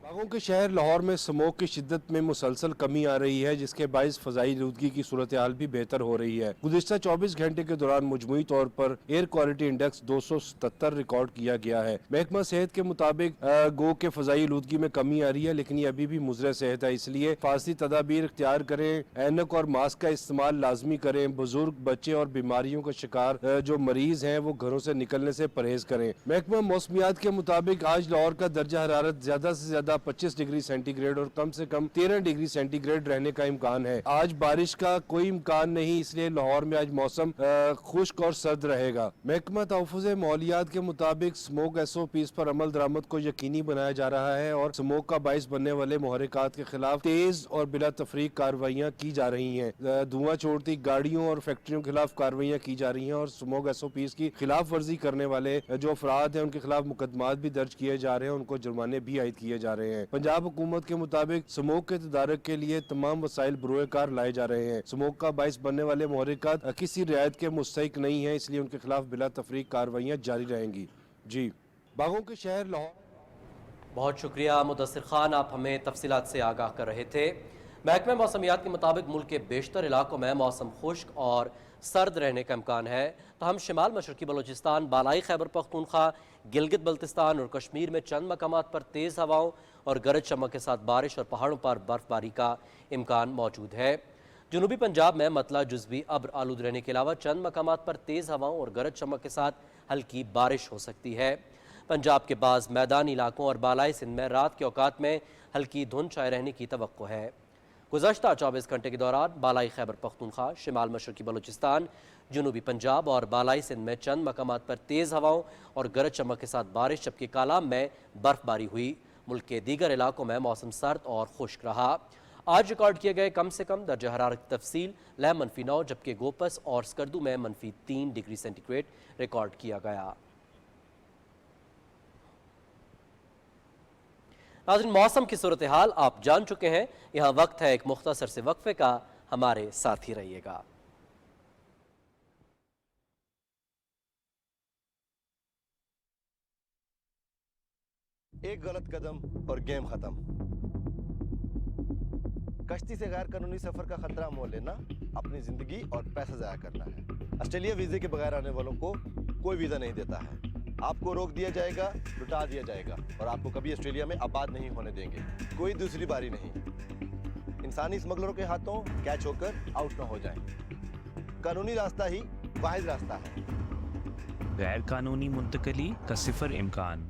बागों के शहर लाहौर में स्मोक की शिद्दत में मुसलसल कमी आ रही है, जिसके बायस फ़ज़ाई आलूदगी की सूरत हाल भी बेहतर हो रही है। गुज़िश्ता 24 घंटे के दौरान मजमूई तौर पर एयर क्वालिटी इंडेक्स 277 रिकॉर्ड किया गया है। महकमा सेहत के मुताबिक गो के फ़ज़ाई आलूदगी में कमी आ रही है, लेकिन ये अभी भी मुज़र सेहत है, इसलिए फासली तदाबीर इख्तियार करें। ऐनक और मास्क का इस्तेमाल लाजमी करें। बुजुर्ग, बच्चे और बीमारियों का शिकार जो मरीज हैं वो घरों से निकलने से परहेज करें। महकमा मौसमियात के मुताबिक आज लाहौर का दर्जा हरारत ज्यादा से ज्यादा 25 डिग्री सेंटीग्रेड और कम से कम 13 डिग्री सेंटीग्रेड रहने का इम्कान है। आज बारिश का कोई इम्कान नहीं, इसलिए लाहौर में आज मौसम खुश्क और सर्द रहेगा। महकमा तहफ़्फ़ुज़ माहौलियात के मुताबिक स्मोक SOPs पर अमल दरामद को यकीनी बनाया जा रहा है और स्मोक का बाइस बनने वाले मुहर्रिकात के खिलाफ तेज और बिला तफरीक कार्रवाइयाँ की जा रही हैं। धुआं छोड़ती गाड़ियों और फैक्ट्रियों के खिलाफ कार्रवाइयाँ की जा रही हैं और स्मोक SOPs की खिलाफ वर्जी करने वाले जो अफराद हैं उनके खिलाफ मुकदमात भी दर्ज किए जा रहे हैं, उनको जुर्माने भी आयद किए जा रहे हैं। पंजाब हुकूमत के मुताबिक स्मोक के तदारक के लिए तमाम वसाइल बरोएकार लाए जा रहे हैं। स्मोक का बाइस बनने वाले मुहर्रिकात किसी रियायत के मुस्तहिक नहीं है, इसलिए उनके खिलाफ बिला तफरीक कार्रवाइयाँ जारी रहेंगी। जी, बागों के शहर लाहौर।
बहुत शुक्रिया मुदस्सिर खान, आप हमें तफसीलात से आगाह कर रहे थे। महकमा मौसमियात के मुताबिक मुल्क के बेशतर इलाकों में मौसम खुश्क और सर्द रहने का इम्कान है। तो हम शिमाल मशरकी बलोचिस्तान, बालाई खैबर पख्तूनख्वा, गिलगित बल्तिस्तान और कश्मीर में चंद मकामात पर तेज़ हवाओं और गरज चमक के साथ बारिश और पहाड़ों पर बर्फबारी का इम्कान मौजूद है। जनूबी पंजाब में मतला जुज़वी अब्र आलूद रहने के अलावा चंद मकामात पर तेज़ हवाओं और गरज चमक के साथ हल्की बारिश हो सकती है। पंजाब के बाज़ मैदानी इलाकों और बालाई सिंध में रात के औकात में हल्की धुंध छाए रहने की तवक्को है। गुज़श्ता 24 घंटे के दौरान बालाई खैबर पख्तूनख्वा, शिमाल मशरकी बलूचिस्तान, جنوبی پنجاب اور بالائی سندھ میں چند مقامات پر تیز ہواؤں اور گرج چمک کے ساتھ بارش، جبکہ کالام میں برف باری ہوئی۔ ملک کے دیگر علاقوں میں موسم سرد اور خشک رہا۔ آج ریکارڈ کیے گئے کم سے کم درجہ حرارت کی تفصیل: لہ -9 جبکہ گوپس اور سکردو میں -3 ڈگری سینٹی گریڈ ریکارڈ کیا گیا۔ ناظرین، موسم کی صورتحال آپ جان چکے ہیں، یہاں وقت ہے ایک مختصر سے وقفے کا، ہمارے ساتھ ہی رہیے گا۔
ایک غلط قدم اور گیم ختم۔ کشتی سے غیر قانونی سفر کا خطرہ مول لینا اپنی زندگی اور پیسہ ضائع کرنا ہے۔ آسٹریلیا ویزے کے بغیر آنے والوں کو کوئی ویزا نہیں دیتا ہے۔ آپ کو روک دیا جائے گا، لٹا دیا جائے گا اور آپ کو کبھی آسٹریلیا میں آباد نہیں ہونے دیں گے۔ کوئی دوسری باری نہیں۔ انسانی اسمگلروں کے ہاتھوں کیچ ہو کر آؤٹ نہ ہو جائیں۔ قانونی راستہ ہی واحد راستہ ہے۔
غیر قانونی منتقلی کا صفر امکان۔